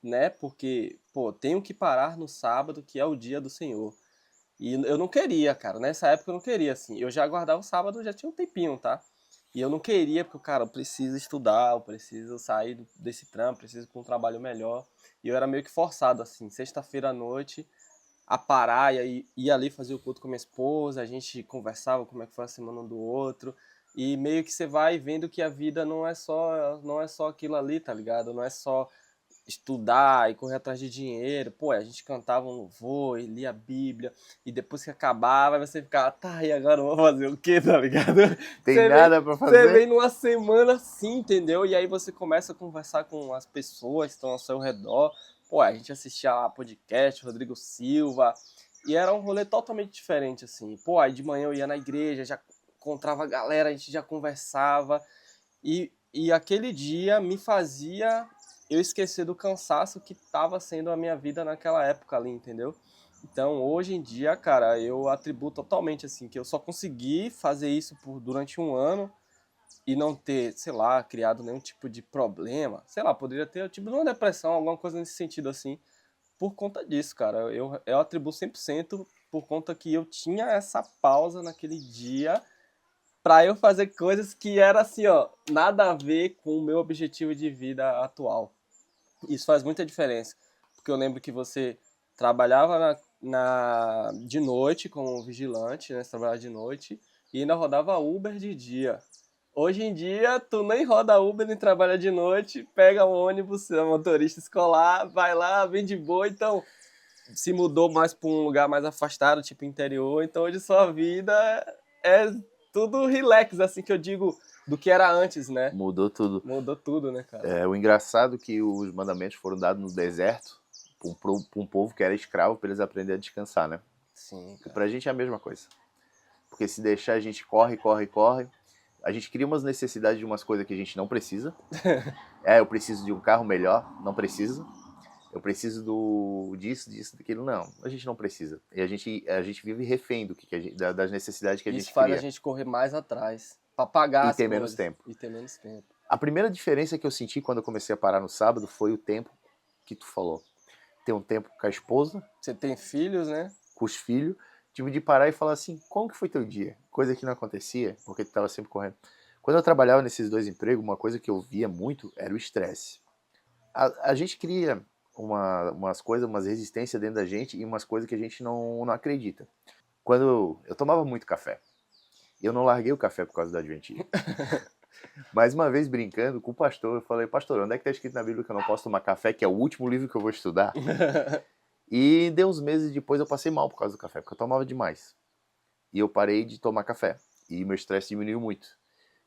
né? Porque, pô, tenho que parar no sábado, que é o dia do Senhor. E eu não queria, cara. Nessa época eu não queria, assim. Eu já aguardava o sábado, já tinha um tempinho, tá? E eu não queria, porque, cara, eu preciso estudar, eu preciso sair desse trampo, preciso ir pra um trabalho melhor. E eu era meio que forçado, assim, sexta-feira à noite, a parar e aí ir ali fazer o culto com minha esposa, a gente conversava como é que foi a semana um do outro. E meio que você vai vendo que a vida não é só aquilo ali, tá ligado? Não é só estudar e correr atrás de dinheiro. Pô, a gente cantava um louvor e lia a Bíblia. E depois que acabava, você ficava, tá, e agora eu vou fazer o quê, tá ligado? Tem Você vem, nada pra você vem fazer? numa semana assim, entendeu? E aí você começa a conversar com as pessoas que estão ao seu redor. Pô, a gente assistia lá podcast, Rodrigo Silva. E era um rolê totalmente diferente, assim. Pô, aí de manhã eu ia na igreja, já encontrava a galera, a gente já conversava. E aquele dia me fazia eu esquecer do cansaço que estava sendo a minha vida naquela época ali, entendeu? Então, hoje em dia, cara, eu atribuo totalmente assim, que eu só consegui fazer isso durante um ano e não ter, sei lá, criado nenhum tipo de problema. Sei lá, poderia ter tipo uma depressão, alguma coisa nesse sentido assim, por conta disso, cara. Eu atribuo 100% por conta que eu tinha essa pausa naquele dia pra eu fazer coisas que era assim, ó, nada a ver com o meu objetivo de vida atual. Isso faz muita diferença, porque eu lembro que você trabalhava de noite como vigilante, né? Você trabalhava de noite e ainda rodava Uber de dia. Hoje em dia, tu nem roda Uber nem trabalha de noite, pega um ônibus, é motorista escolar, vai lá, vem de boa, então se mudou mais para um lugar mais afastado, tipo interior, então hoje sua vida é tudo relax, assim que eu digo, do que era antes, né? Mudou tudo. Mudou tudo, né, cara? O engraçado é que os mandamentos foram dados no deserto pra um povo que era escravo para eles aprenderem a descansar, né? Sim, E cara. pra gente é a mesma coisa. Porque se deixar a gente corre, corre, corre, a gente cria umas necessidades de umas coisas que a gente não precisa. Eu preciso de um carro melhor, não precisa. Eu preciso disso, daquilo, não. A gente não precisa. E a gente vive refém das necessidades que a Isso gente faz a cria. gente correr mais atrás, pra pagar E as ter menos coisas tempo. e ter menos tempo. A primeira diferença que eu senti quando eu comecei a parar no sábado foi o tempo que tu falou. Ter um tempo com a esposa, Você tem filhos, né? com os filhos, tive de parar e falar assim, como que foi teu dia? Coisa que não acontecia, porque tu estava sempre correndo. Quando eu trabalhava nesses dois empregos, uma coisa que eu via muito era o estresse. A gente cria umas coisas, umas resistências dentro da gente e umas coisas que a gente não acredita. Quando eu tomava muito café, eu não larguei o café por causa do Adventismo. Mais uma vez, brincando com o pastor, eu falei, pastor, onde é que está escrito na Bíblia que eu não posso tomar café, que é o último livro que eu vou estudar? E deu uns meses depois eu passei mal por causa do café, porque eu tomava demais. E eu parei de tomar café. E meu estresse diminuiu muito.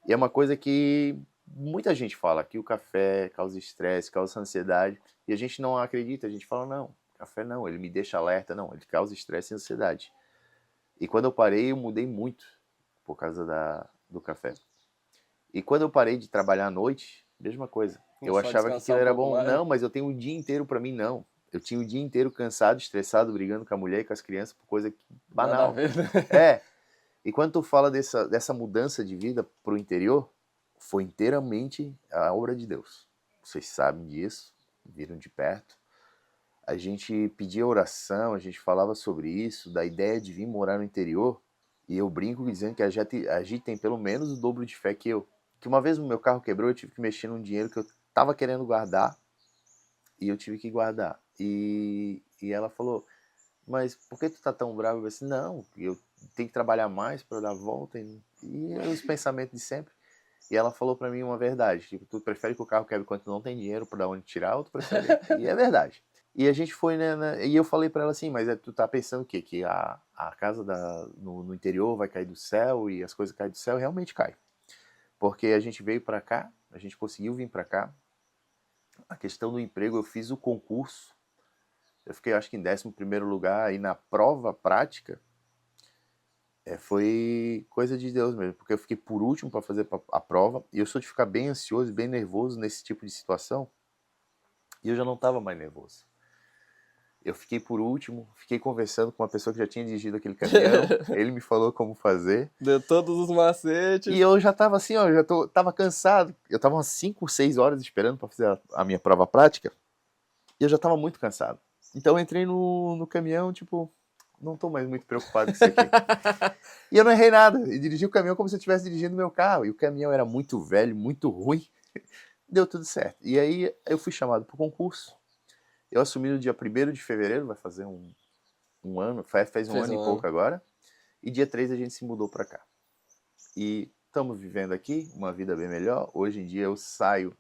E é uma coisa que muita gente fala, que o café causa estresse, causa ansiedade. E a gente não acredita, a gente fala, não, café não, ele me deixa alerta, não, ele causa estresse e ansiedade. E quando eu parei, eu mudei muito por causa do café. E quando eu parei de trabalhar à noite, mesma coisa. Eu Começou a achava que descansar aquilo um era pouco bom. mais. Não, mas eu tenho o dia inteiro para mim, não. Eu tinha o dia inteiro cansado, estressado, brigando com a mulher e com as crianças por coisa Nada a banal. ver, né? É. E quando tu fala dessa mudança de vida pro interior, foi inteiramente a obra de Deus. Vocês sabem disso, viram de perto. A gente pedia oração, a gente falava sobre isso, da ideia de vir morar no interior. E eu brinco dizendo que a gente tem pelo menos o dobro de fé que eu. Que uma vez o meu carro quebrou, eu tive que mexer num dinheiro que eu tava querendo guardar e eu tive que guardar. E ela falou, mas por que tu tá tão bravo? Eu disse, não, eu tenho que trabalhar mais para dar a volta. E os pensamentos de sempre. E ela falou para mim uma verdade, tipo, tu prefere que o carro quebre quando tu não tem dinheiro para dar onde tirar, ou tu prefere? E é verdade. E a gente foi, né, e eu falei para ela assim, mas tu tá pensando o quê? Que a casa no interior vai cair do céu e as coisas caem do céu? Realmente cai. Porque a gente veio para cá, a gente conseguiu vir para cá. A questão do emprego, eu fiz o concurso, eu fiquei acho que em 11º lugar, aí na prova prática, Foi coisa de Deus mesmo, porque eu fiquei por último para fazer a prova, e eu sou de ficar bem ansioso, bem nervoso nesse tipo de situação, e eu já não estava mais nervoso. Eu fiquei por último, fiquei conversando com uma pessoa que já tinha dirigido aquele caminhão, ele me falou como fazer, Deu todos os e macetes. eu já tava assim, ó, tava cansado, eu tava umas 5, 6 horas esperando para fazer a minha prova prática, e eu já tava muito cansado. Então eu entrei no caminhão, tipo, não tô mais muito preocupado com isso aqui. E eu não errei nada. E dirigi o caminhão como se eu estivesse dirigindo meu carro. E o caminhão era muito velho, muito ruim. Deu tudo certo. E aí eu fui chamado para o concurso. Eu assumi no dia 1º de fevereiro, vai fazer um ano, faz um Fez ano um e ano. pouco agora. E dia 3 a gente se mudou para cá. E estamos vivendo aqui uma vida bem melhor. Hoje em dia eu saio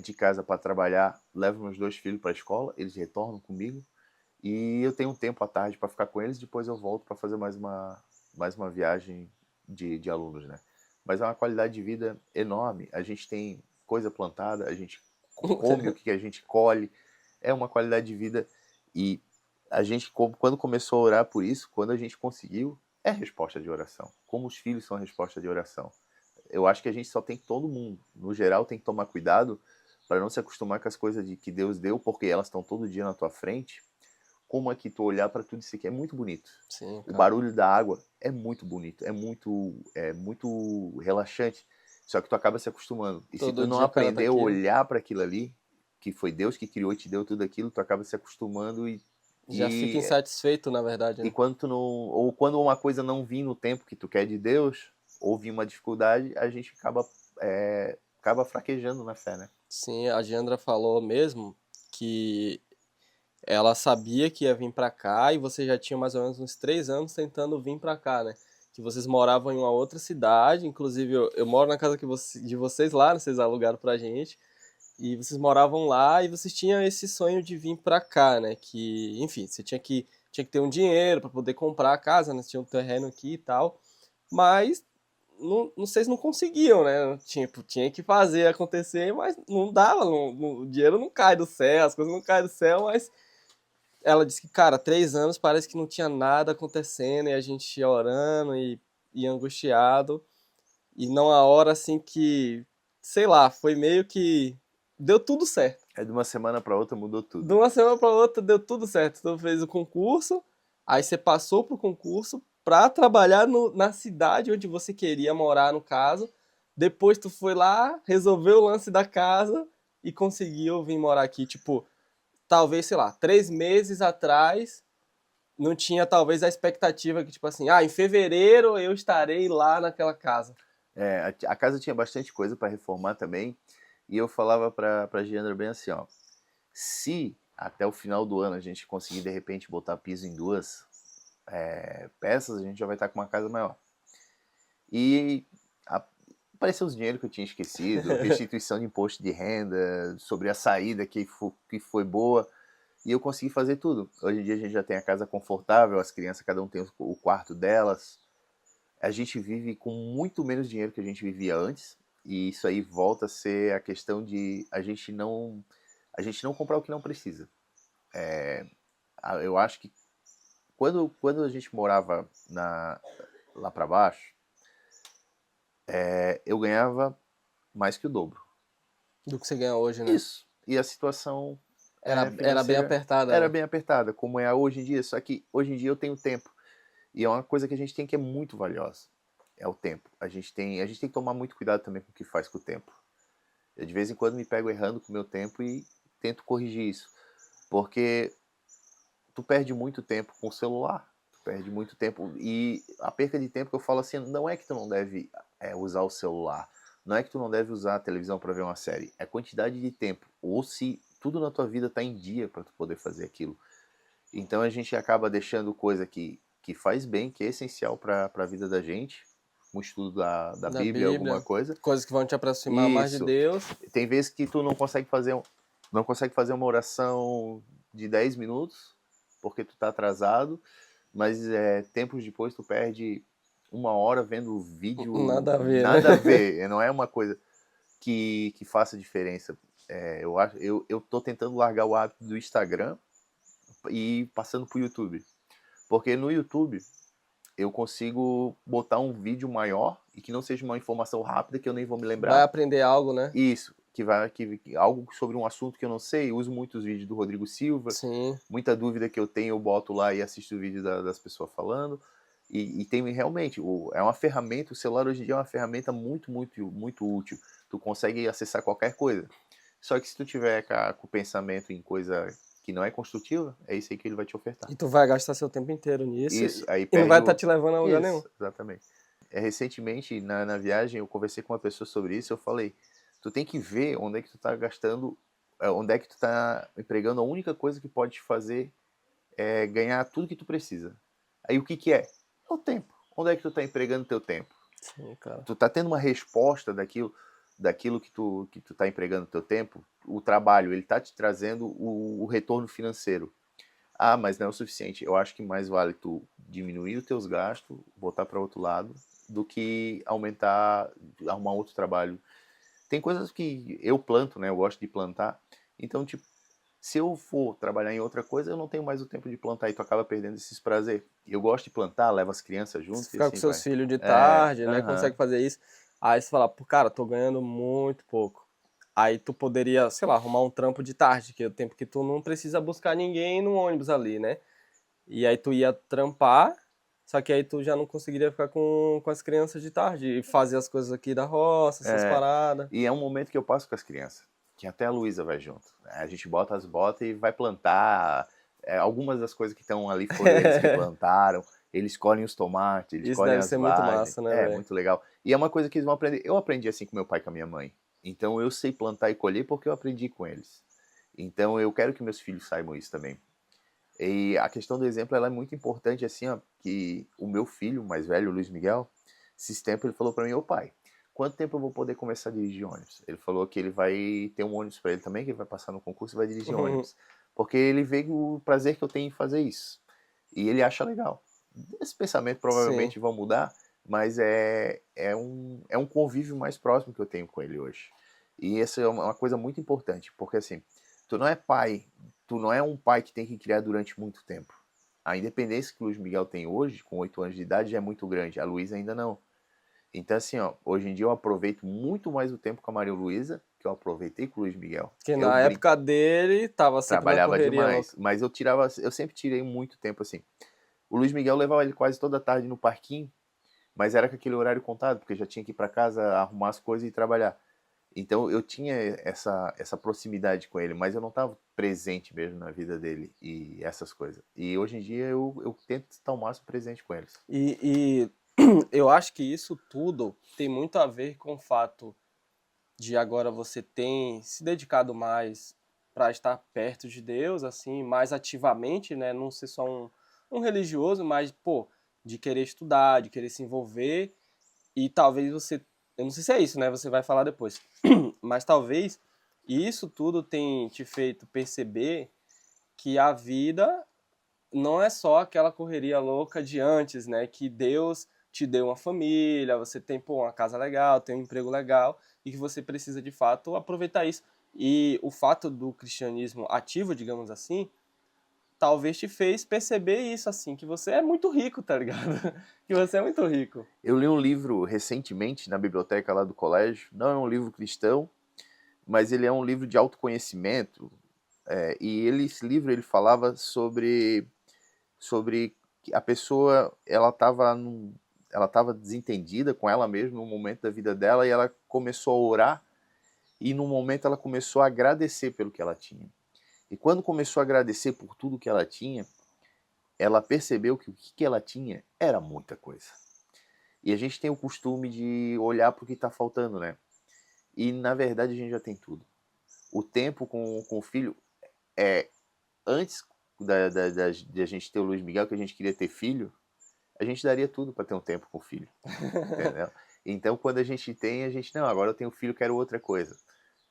de casa para trabalhar, levo meus 2 filhos para a escola, eles retornam comigo. E eu tenho um tempo à tarde para ficar com eles, depois eu volto para fazer mais uma viagem de alunos, né? Mas é uma qualidade de vida enorme. A gente tem coisa plantada, a gente come o que a gente colhe. É uma qualidade de vida. E a gente, quando começou a orar por isso, quando a gente conseguiu, é resposta de oração. Como os filhos são resposta de oração. Eu acho que a gente só tem, todo mundo, no geral, tem que tomar cuidado para não se acostumar com as coisas de que Deus deu, porque elas estão todo dia na tua frente. Como é que tu olhar para tudo isso aqui é muito bonito. Sim, O cara. barulho da água é muito bonito, é muito relaxante. Só que tu acaba se acostumando. E se tu Todo não dia o cara tá aprender a aqui. olhar para aquilo ali, que foi Deus que criou e te deu tudo aquilo, tu acaba se acostumando Já fica e, insatisfeito, na verdade, e né? quando tu não, ou quando uma coisa não vir no tempo que tu quer de Deus, ou vir uma dificuldade, a gente acaba fraquejando na fé, né? Sim, a Giandra falou mesmo que ela sabia que ia vir pra cá e você já tinha mais ou menos uns 3 anos tentando vir pra cá, né? Que vocês moravam em uma outra cidade, inclusive eu moro na casa de vocês lá, né? Vocês alugaram pra gente. E vocês moravam lá e vocês tinham esse sonho de vir pra cá, né? Que, enfim, você tinha que ter um dinheiro pra poder comprar a casa, né? Você tinha um terreno aqui e tal. Mas não, vocês não conseguiam, né? Tipo, tinha que fazer acontecer, mas não dava. O dinheiro não cai do céu, as coisas não caem do céu, mas ela disse que, cara, 3 anos parece que não tinha nada acontecendo e a gente ia orando e angustiado. E não a hora assim que, sei lá, foi meio que deu tudo certo. É de uma semana para outra mudou De tudo. uma semana para outra deu tudo certo. Então fez o concurso, aí você passou pro concurso para trabalhar na cidade onde você queria morar, no caso. Depois tu foi lá, resolveu o lance da casa e conseguiu vir morar aqui. Tipo, talvez, sei lá, 3 meses atrás não tinha talvez a expectativa que, tipo assim, em fevereiro eu estarei lá naquela casa. A casa tinha bastante coisa para reformar também. E eu falava pra Giandra bem assim, ó. Se até o final do ano a gente conseguir de repente botar piso em 2 peças, a gente já vai estar com uma casa maior. E apareceu os dinheiros que eu tinha esquecido, restituição de imposto de renda, sobre a saída que foi boa. E eu consegui fazer tudo. Hoje em dia a gente já tem a casa confortável, as crianças, cada um tem o quarto delas. A gente vive com muito menos dinheiro que a gente vivia antes. E isso aí volta a ser a questão de a gente não comprar o que não precisa. Eu acho que quando a gente morava lá para baixo, eu ganhava mais que o dobro. Do que você ganha hoje, né? Isso. E a situação Era bem financeira apertada, era né? bem apertada, como é hoje em dia. Só que hoje em dia eu tenho tempo. E é uma coisa que a gente tem que é muito valiosa. É o tempo. A gente tem que tomar muito cuidado também com o que faz com o tempo. Eu de vez em quando me pego errando com o meu tempo e tento corrigir isso. Porque tu perde muito tempo com o celular. Tu perde muito tempo. E a perca de tempo que eu falo assim, não é que tu não deve usar o celular. Não é que tu não deve usar a televisão para ver uma série. É quantidade de tempo. Ou se tudo na tua vida tá em dia para tu poder fazer aquilo. Então a gente acaba deixando coisa que faz bem, que é essencial para a vida da gente. Um estudo da Da Bíblia, alguma Bíblia. coisa. Coisas que vão te aproximar mais de Isso. Deus. Tem vezes que tu não consegue fazer uma oração de 10 minutos, porque tu tá atrasado, mas tempos depois tu perde 1 hora vendo vídeo Nada a ver, né? nada a ver. Não é uma coisa que faça diferença. Eu tô tentando largar o hábito do Instagram e passando pro YouTube. Porque no YouTube eu consigo botar um vídeo maior e que não seja uma informação rápida que eu nem vou me Vai lembrar. aprender algo, né? Isso, algo sobre um assunto que eu não sei. Eu uso muitos vídeos do Rodrigo Silva. Sim. Muita dúvida que eu tenho, eu boto lá e assisto o vídeo das pessoas falando. E tem realmente, é uma ferramenta, o celular hoje em dia é uma ferramenta muito, muito, muito útil. Tu consegue acessar qualquer coisa. Só que se tu tiver com o pensamento em coisa que não é construtiva, é isso aí que ele vai te ofertar. E tu vai gastar seu tempo inteiro nisso Isso, aí e não vai estar perde te levando a lugar nenhum. Isso, exatamente. Recentemente, na viagem, eu conversei com uma pessoa sobre isso, eu falei, tu tem que ver onde é que tu tá gastando, onde é que tu tá empregando a única coisa que pode te fazer ganhar tudo que tu precisa. Aí o que que é? É o tempo. Onde é que tu tá empregando teu tempo? Sim, cara. Tu tá tendo uma resposta daquilo que tu tá empregando teu tempo? O trabalho, ele tá te trazendo o retorno financeiro. Ah, mas não é o suficiente. Eu acho que mais vale tu diminuir os teus gastos, botar para outro lado, do que arrumar outro trabalho. Tem coisas que eu planto, né? Eu gosto de plantar. Então, tipo, se eu for trabalhar em outra coisa, eu não tenho mais o tempo de plantar e tu acaba perdendo esses prazer. Eu gosto de plantar, levo as crianças Você junto e ficar com assim seus vai. filhos de tarde, né? Aham. Consegue fazer isso. Aí você fala, pô, cara, tô ganhando muito pouco. Aí tu poderia, sei lá, arrumar um trampo de tarde, que é o tempo que tu não precisa buscar ninguém no ônibus ali, né? E aí tu ia trampar, só que aí tu já não conseguiria ficar com as crianças de tarde e fazer as coisas aqui da roça, essas paradas. E é um momento que eu passo com as crianças, que até a Luísa vai junto. A gente bota as botas e vai plantar. Algumas das coisas que estão ali foram eles que plantaram. Eles colhem os tomates, eles Isso colhem deve as ser muito vagens. massa, né, É velho? muito legal. E é uma coisa que eles vão aprender. Eu aprendi assim com meu pai e com a minha mãe. Então eu sei plantar e colher porque eu aprendi com eles. Então eu quero que meus filhos saibam isso também. E a questão do exemplo ela é muito importante, assim, ó, que o meu filho mais velho, o Luiz Miguel, esses tempos ele falou para mim, ô pai, quanto tempo eu vou poder começar a dirigir ônibus? Ele falou que ele vai ter um ônibus para ele também, que ele vai passar no concurso e vai dirigir ônibus. Porque ele vê o prazer que eu tenho em fazer isso. E ele acha legal. Esse pensamento Sim. provavelmente vai mudar, mas é um convívio mais próximo que eu tenho com ele hoje. E essa é uma coisa muito importante, porque assim, tu não é pai, tu não é um pai que tem que criar durante muito tempo. A independência que o Luiz Miguel tem hoje, com 8 anos de idade, já é muito grande. A Luísa ainda não. Então, assim, ó, hoje em dia eu aproveito muito mais o tempo com a Maria Luísa que eu aproveitei com o Luiz Miguel. Que Eu na época dele tava sempre na trabalhava correria louca. demais, mas eu sempre tirei muito tempo assim. O Luiz Miguel levava ele quase toda tarde no parquinho, mas era com aquele horário contado, porque já tinha que ir para casa arrumar as coisas e trabalhar. Então eu tinha essa proximidade com ele, mas eu não estava presente mesmo na vida dele e essas coisas. E hoje em dia eu tento estar o máximo presente com eles. E eu acho que isso tudo tem muito a ver com o fato de agora você ter se dedicado mais para estar perto de Deus, assim, mais ativamente, né? Não ser só um religioso, mas, pô, de querer estudar, de querer se envolver. E talvez você. Eu não sei se é isso, né? Você vai falar depois. Mas talvez isso tudo tenha te feito perceber que a vida não é só aquela correria louca de antes, né? Que Deus te deu uma família, você tem, pô, uma casa legal, tem um emprego legal e que você precisa de fato aproveitar isso. E o fato do cristianismo ativo, digamos assim, talvez te fez perceber isso, assim, que você é muito rico, tá ligado? Que você é muito rico. Eu li um livro recentemente na biblioteca lá do colégio, não é um livro cristão, mas ele é um livro de autoconhecimento. E esse livro ele falava sobre que a pessoa ela estava desentendida com ela mesma no momento da vida dela e ela começou a orar e no momento ela começou a agradecer pelo que ela tinha. E quando começou a agradecer por tudo que ela tinha, ela percebeu que o que ela tinha era muita coisa. E a gente tem o costume de olhar para o que está faltando, né? E na verdade a gente já tem tudo. O tempo com o filho é antes de a gente ter o Luiz Miguel, que a gente queria ter filho, a gente daria tudo para ter um tempo com o filho, entendeu? Então, quando a gente tem, a gente, não, agora eu tenho filho, quero outra coisa.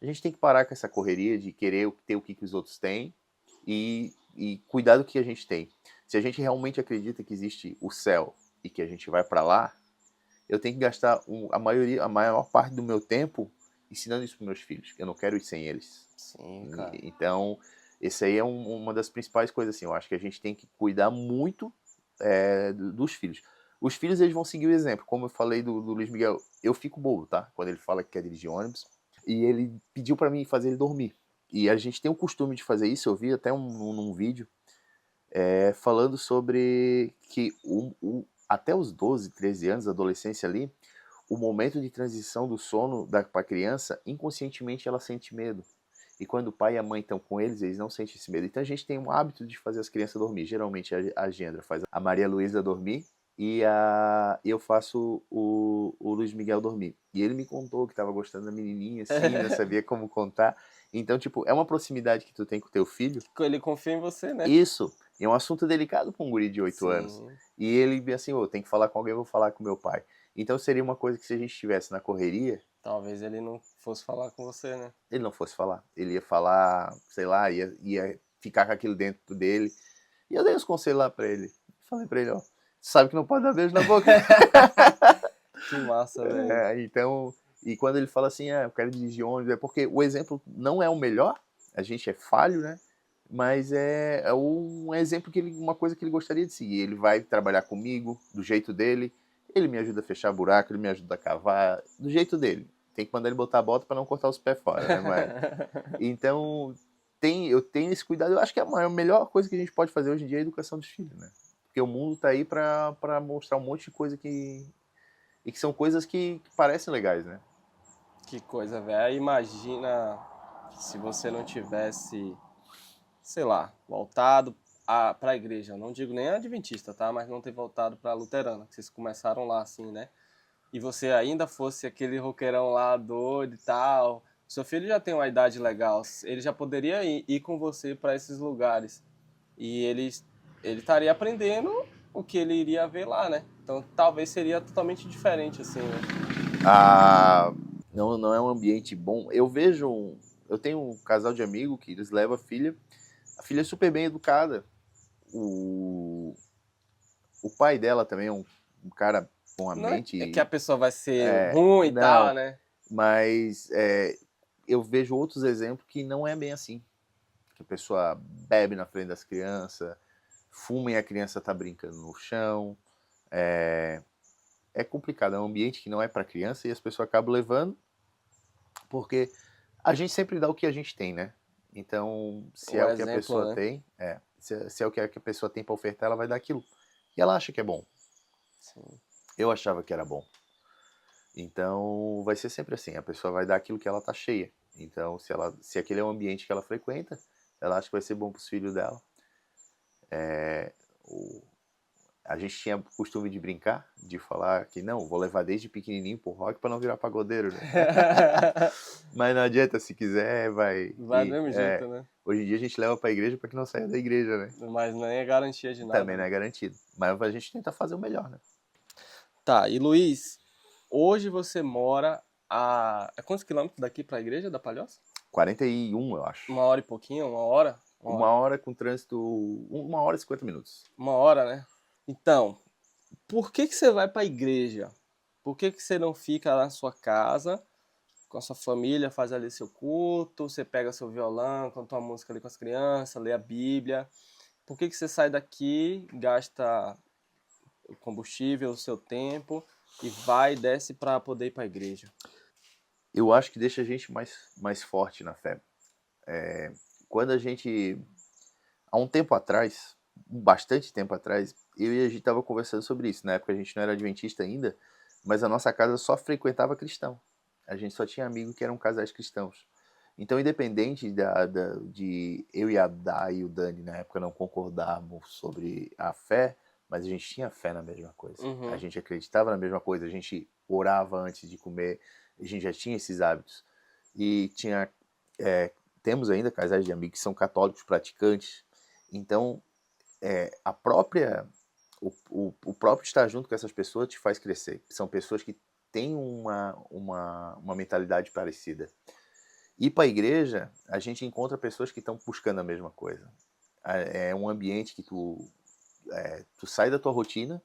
A gente tem que parar com essa correria de querer ter o que os outros têm e cuidar do que a gente tem. Se a gente realmente acredita que existe o céu e que a gente vai para lá, eu tenho que gastar a maior parte do meu tempo ensinando isso para meus filhos. Eu não quero ir sem eles. Sim, cara. Então, esse aí é uma das principais coisas, assim. Eu acho que a gente tem que cuidar muito dos filhos. Os filhos, eles vão seguir o exemplo. Como eu falei do Luiz Miguel, eu fico bobo, tá? Quando ele fala que quer dirigir ônibus. E ele pediu pra mim fazer ele dormir. E a gente tem o costume de fazer isso. Eu vi até num vídeo falando sobre que até os 12, 13 anos, adolescência ali, o momento de transição do sono para a criança, inconscientemente ela sente medo. E quando o pai e a mãe estão com eles não sentem esse medo. Então a gente tem um hábito de fazer as crianças dormir. Geralmente a Gendra faz a Maria Luísa dormir e eu faço o Luiz Miguel dormir. E ele me contou que estava gostando da menininha, assim, não sabia como contar. Então, tipo, é uma proximidade que tu tem com o teu filho. Ele confia em você, né? Isso. É um assunto delicado para um guri de 8 anos. Sim. E ele, assim, tem que falar com alguém, eu vou falar com meu pai. Então seria uma coisa que se a gente estivesse na correria, Talvez ele não fosse falar com você, né? ele não fosse falar. Ele ia falar, sei lá, ia ficar com aquilo dentro dele. E eu dei os conselhos lá pra ele. Falei pra ele, ó, sabe que não pode dar beijo na boca. Que massa, velho. Então, e quando ele fala assim, eu quero dirigir ônibus, é porque o exemplo não é o melhor, a gente é falho, né? Mas é um exemplo uma coisa que ele gostaria de seguir. Ele vai trabalhar comigo, do jeito dele, ele me ajuda a fechar buraco, ele me ajuda a cavar, do jeito dele. Tem que mandar ele botar a bota para não cortar os pés fora, né? Então, eu tenho esse cuidado. Eu acho que a melhor coisa que a gente pode fazer hoje em dia é a educação dos filhos, né? Porque o mundo tá aí para mostrar um monte de coisa e que são coisas que parecem legais, né? Que coisa, velho. Imagina se você não tivesse, sei lá, voltado pra igreja. Eu não digo nem adventista, tá? Mas não ter voltado pra luterana. Que vocês começaram lá assim, né? E você ainda fosse aquele roqueirão lá doido e tal. Seu filho já tem uma idade legal. Ele já poderia ir com você pra esses lugares. E ele estaria aprendendo o que ele iria ver lá, né? Então talvez seria totalmente diferente, assim, né? Não é um ambiente bom. Eu tenho um casal de amigos que eles levam a filha é super bem educada. O pai dela também é um cara com a Não mente. é que a pessoa vai ser ruim e tal, né? Mas eu vejo outros exemplos que não é bem assim. Que a pessoa bebe na frente das crianças, fuma e a criança tá brincando no chão. É complicado, é um ambiente que não é para criança e as pessoas acabam levando, porque a gente sempre dá o que a gente tem, né? Então, se é o que a pessoa tem, se é o que a pessoa tem para ofertar, ela vai dar aquilo. E ela acha que é bom. Sim. Eu achava que era bom. Então, vai ser sempre assim, a pessoa vai dar aquilo que ela tá cheia. Então, se aquele é o ambiente que ela frequenta, ela acha que vai ser bom para os filhos dela. A gente tinha o costume de brincar, de falar que não, vou levar desde pequenininho pro rock para não virar pagodeiro, né? Mas não adianta, se quiser, vai. Vai do mesmo jeito, né? Hoje em dia a gente leva pra igreja para que não saia da igreja, né? Mas nem é garantia de nada. Também não é garantido. Mas a gente tenta fazer o melhor, né? Tá, e Luiz, hoje você mora a quantos quilômetros daqui pra igreja da Palhoça? 41, eu acho. 1 hora e pouquinho, 1 hora? 1 hora com trânsito, 1 hora e 50 minutos. 1 hora, né? Então, por que você vai pra igreja? Por que você não fica lá na sua casa, com a sua família, faz ali seu culto, você pega seu violão, canta uma música ali com as crianças, lê a Bíblia? Por que você sai daqui, gasta o combustível, o seu tempo e vai e desce para poder ir para a igreja? Eu acho que deixa a gente mais forte na fé. Quando a gente, há um tempo atrás, bastante tempo atrás, eu e a gente estava conversando sobre isso. Na época a gente não era adventista ainda, mas a nossa casa só frequentava cristão. A gente só tinha amigos que eram casais cristãos. Então, independente de eu e a Dai e o Dani na época não concordarmos sobre a fé, mas a gente tinha fé na mesma coisa. Uhum. A gente acreditava na mesma coisa, a gente orava antes de comer, a gente já tinha esses hábitos. E temos ainda casais de amigos que são católicos praticantes. Então, o próprio estar junto com essas pessoas te faz crescer. São pessoas que têm uma mentalidade parecida. Ir para a igreja, a gente encontra pessoas que estão buscando a mesma coisa. É um ambiente que tu sai da tua rotina,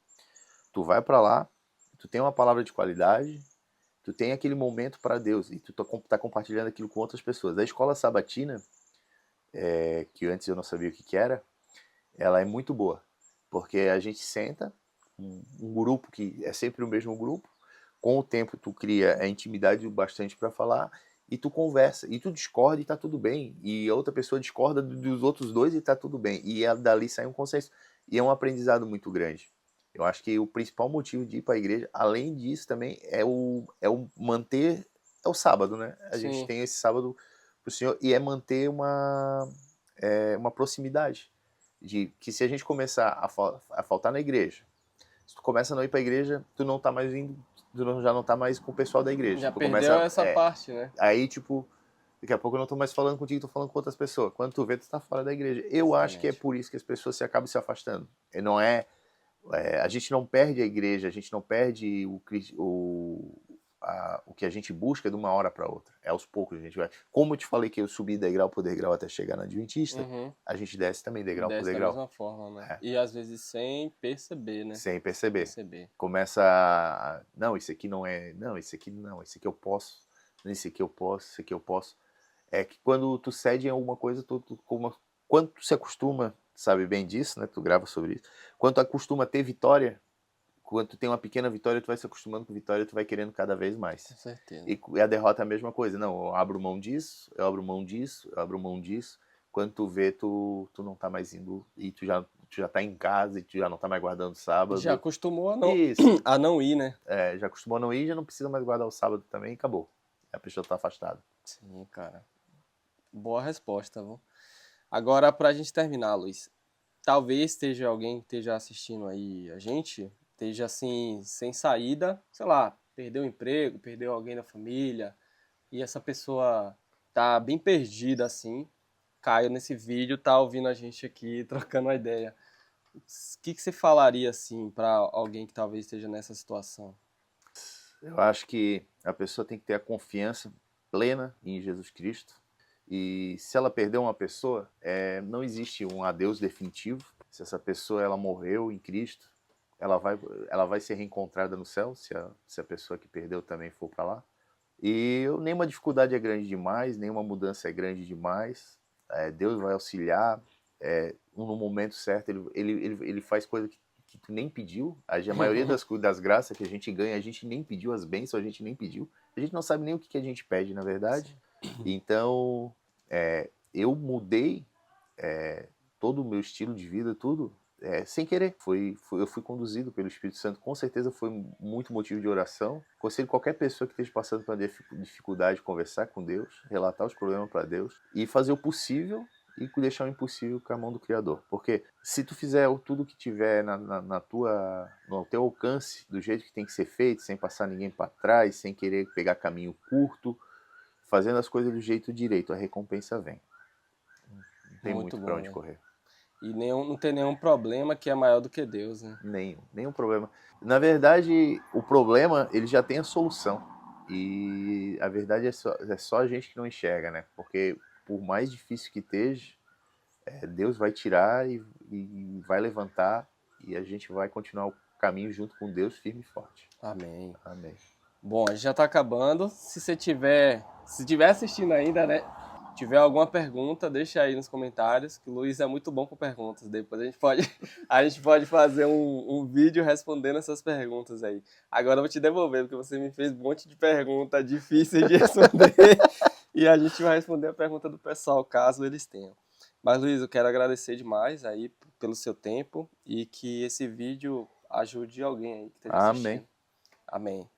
tu vai para lá, tu tem uma palavra de qualidade, tu tem aquele momento para Deus e tu tá compartilhando aquilo com outras pessoas. A escola sabatina, que antes eu não sabia o que era, ela é muito boa, porque a gente senta, um grupo que é sempre o mesmo grupo. Com o tempo tu cria a intimidade bastante para falar e tu conversa, e tu discorda e tá tudo bem, e a outra pessoa discorda dos outros dois e tá tudo bem, e dali sai um consenso. E é um aprendizado muito grande. Eu acho que o principal motivo de ir para a igreja, além disso também, é o manter, é o sábado, né? A gente Sim, tem esse sábado pro Senhor, e é manter uma proximidade. De que se a gente começar a faltar na igreja, se tu começa a não ir para a igreja, tu não tá mais indo, já não tá mais com o pessoal da igreja. já Tu perdeu começa, essa parte, né? aí tipo, daqui a pouco eu não tô mais falando contigo, tô falando com outras pessoas. Quando tu vê, tu tá fora da igreja. Eu acho que é Exatamente. por isso que as pessoas se acabam se afastando. E não é, a gente não perde a igreja, a gente não perde o que a gente busca de uma hora para outra. É aos poucos a gente vai. Como eu te falei que eu subi degrau por degrau até chegar na Adventista, Uhum. a gente desce também degrau por Desce da degrau. mesma forma, né? É, E às vezes sem perceber, né? sem Sem perceber. perceber. Começa não, isso aqui não é, não, isso aqui não, isso aqui eu posso, isso aqui eu posso, isso aqui eu posso. É que quando tu cede em alguma coisa, quando tu se acostuma, sabe bem disso, né? Tu grava sobre isso. Quando tu acostuma a ter vitória, quando tu tem uma pequena vitória, tu vai se acostumando com vitória, tu vai querendo cada vez mais. Com certeza. E a derrota é a mesma coisa. Não, eu abro mão disso, eu abro mão disso, eu abro mão disso. Quando tu vê, tu não tá mais indo, e tu já tá em casa, e tu já não tá mais guardando Já sábado. acostumou Isso. a não ir, né? Já acostumou a não ir, já não precisa mais guardar o sábado também, e acabou. A pessoa tá afastada. Sim, cara. Boa resposta, viu? Agora, pra gente terminar, Luiz, talvez esteja alguém que esteja assistindo aí a gente, esteja assim, sem saída, sei lá, perdeu o emprego, perdeu alguém da família, e essa pessoa tá bem perdida assim, caiu nesse vídeo, tá ouvindo a gente aqui trocando uma ideia. O que você falaria assim pra alguém que talvez esteja nessa situação? Eu acho que a pessoa tem que ter a confiança plena em Jesus Cristo. E se ela perdeu uma pessoa, não existe um adeus definitivo. Se essa pessoa ela morreu em Cristo, ela vai ser reencontrada no céu, se a pessoa que perdeu também for para lá. E nenhuma dificuldade é grande demais, nenhuma mudança é grande demais. Deus vai auxiliar. No momento certo, ele faz coisa que tu nem pediu. A maioria das graças que a gente ganha, a gente nem pediu, as bênçãos a gente nem pediu. A gente não sabe nem o que a gente pede, na verdade. Então, eu mudei todo o meu estilo de vida, tudo, sem querer. Eu fui conduzido pelo Espírito Santo. Com certeza foi muito motivo de oração. Conselho qualquer pessoa que esteja passando por uma dificuldade, conversar com Deus, relatar os problemas para Deus e fazer o possível e deixar o impossível com a mão do Criador. Porque se tu fizer tudo que tiver no teu alcance, do jeito que tem que ser feito, sem passar ninguém para trás, sem querer pegar caminho curto, fazendo as coisas do jeito direito, a recompensa vem. Não tem Muito muito para bom, onde né? correr. E não tem nenhum problema que é maior do que Deus, né? Nenhum problema. Na verdade, o problema, ele já tem a solução. E a verdade é só a gente que não enxerga, né? Porque por mais difícil que esteja, Deus vai tirar e vai levantar e a gente vai continuar o caminho junto com Deus firme e forte. Amém. Amém. Bom, a gente já tá acabando. Se tiver assistindo ainda, né? Tiver alguma pergunta, deixa aí nos comentários, que o Luiz é muito bom com perguntas. Depois a gente pode fazer um vídeo respondendo essas perguntas aí. Agora eu vou te devolver, porque você me fez um monte de perguntas difíceis de responder. E a gente vai responder a pergunta do pessoal, caso eles tenham. Mas, Luiz, eu quero agradecer demais aí pelo seu tempo e que esse vídeo ajude alguém aí que esteja Amém. assistindo. Amém.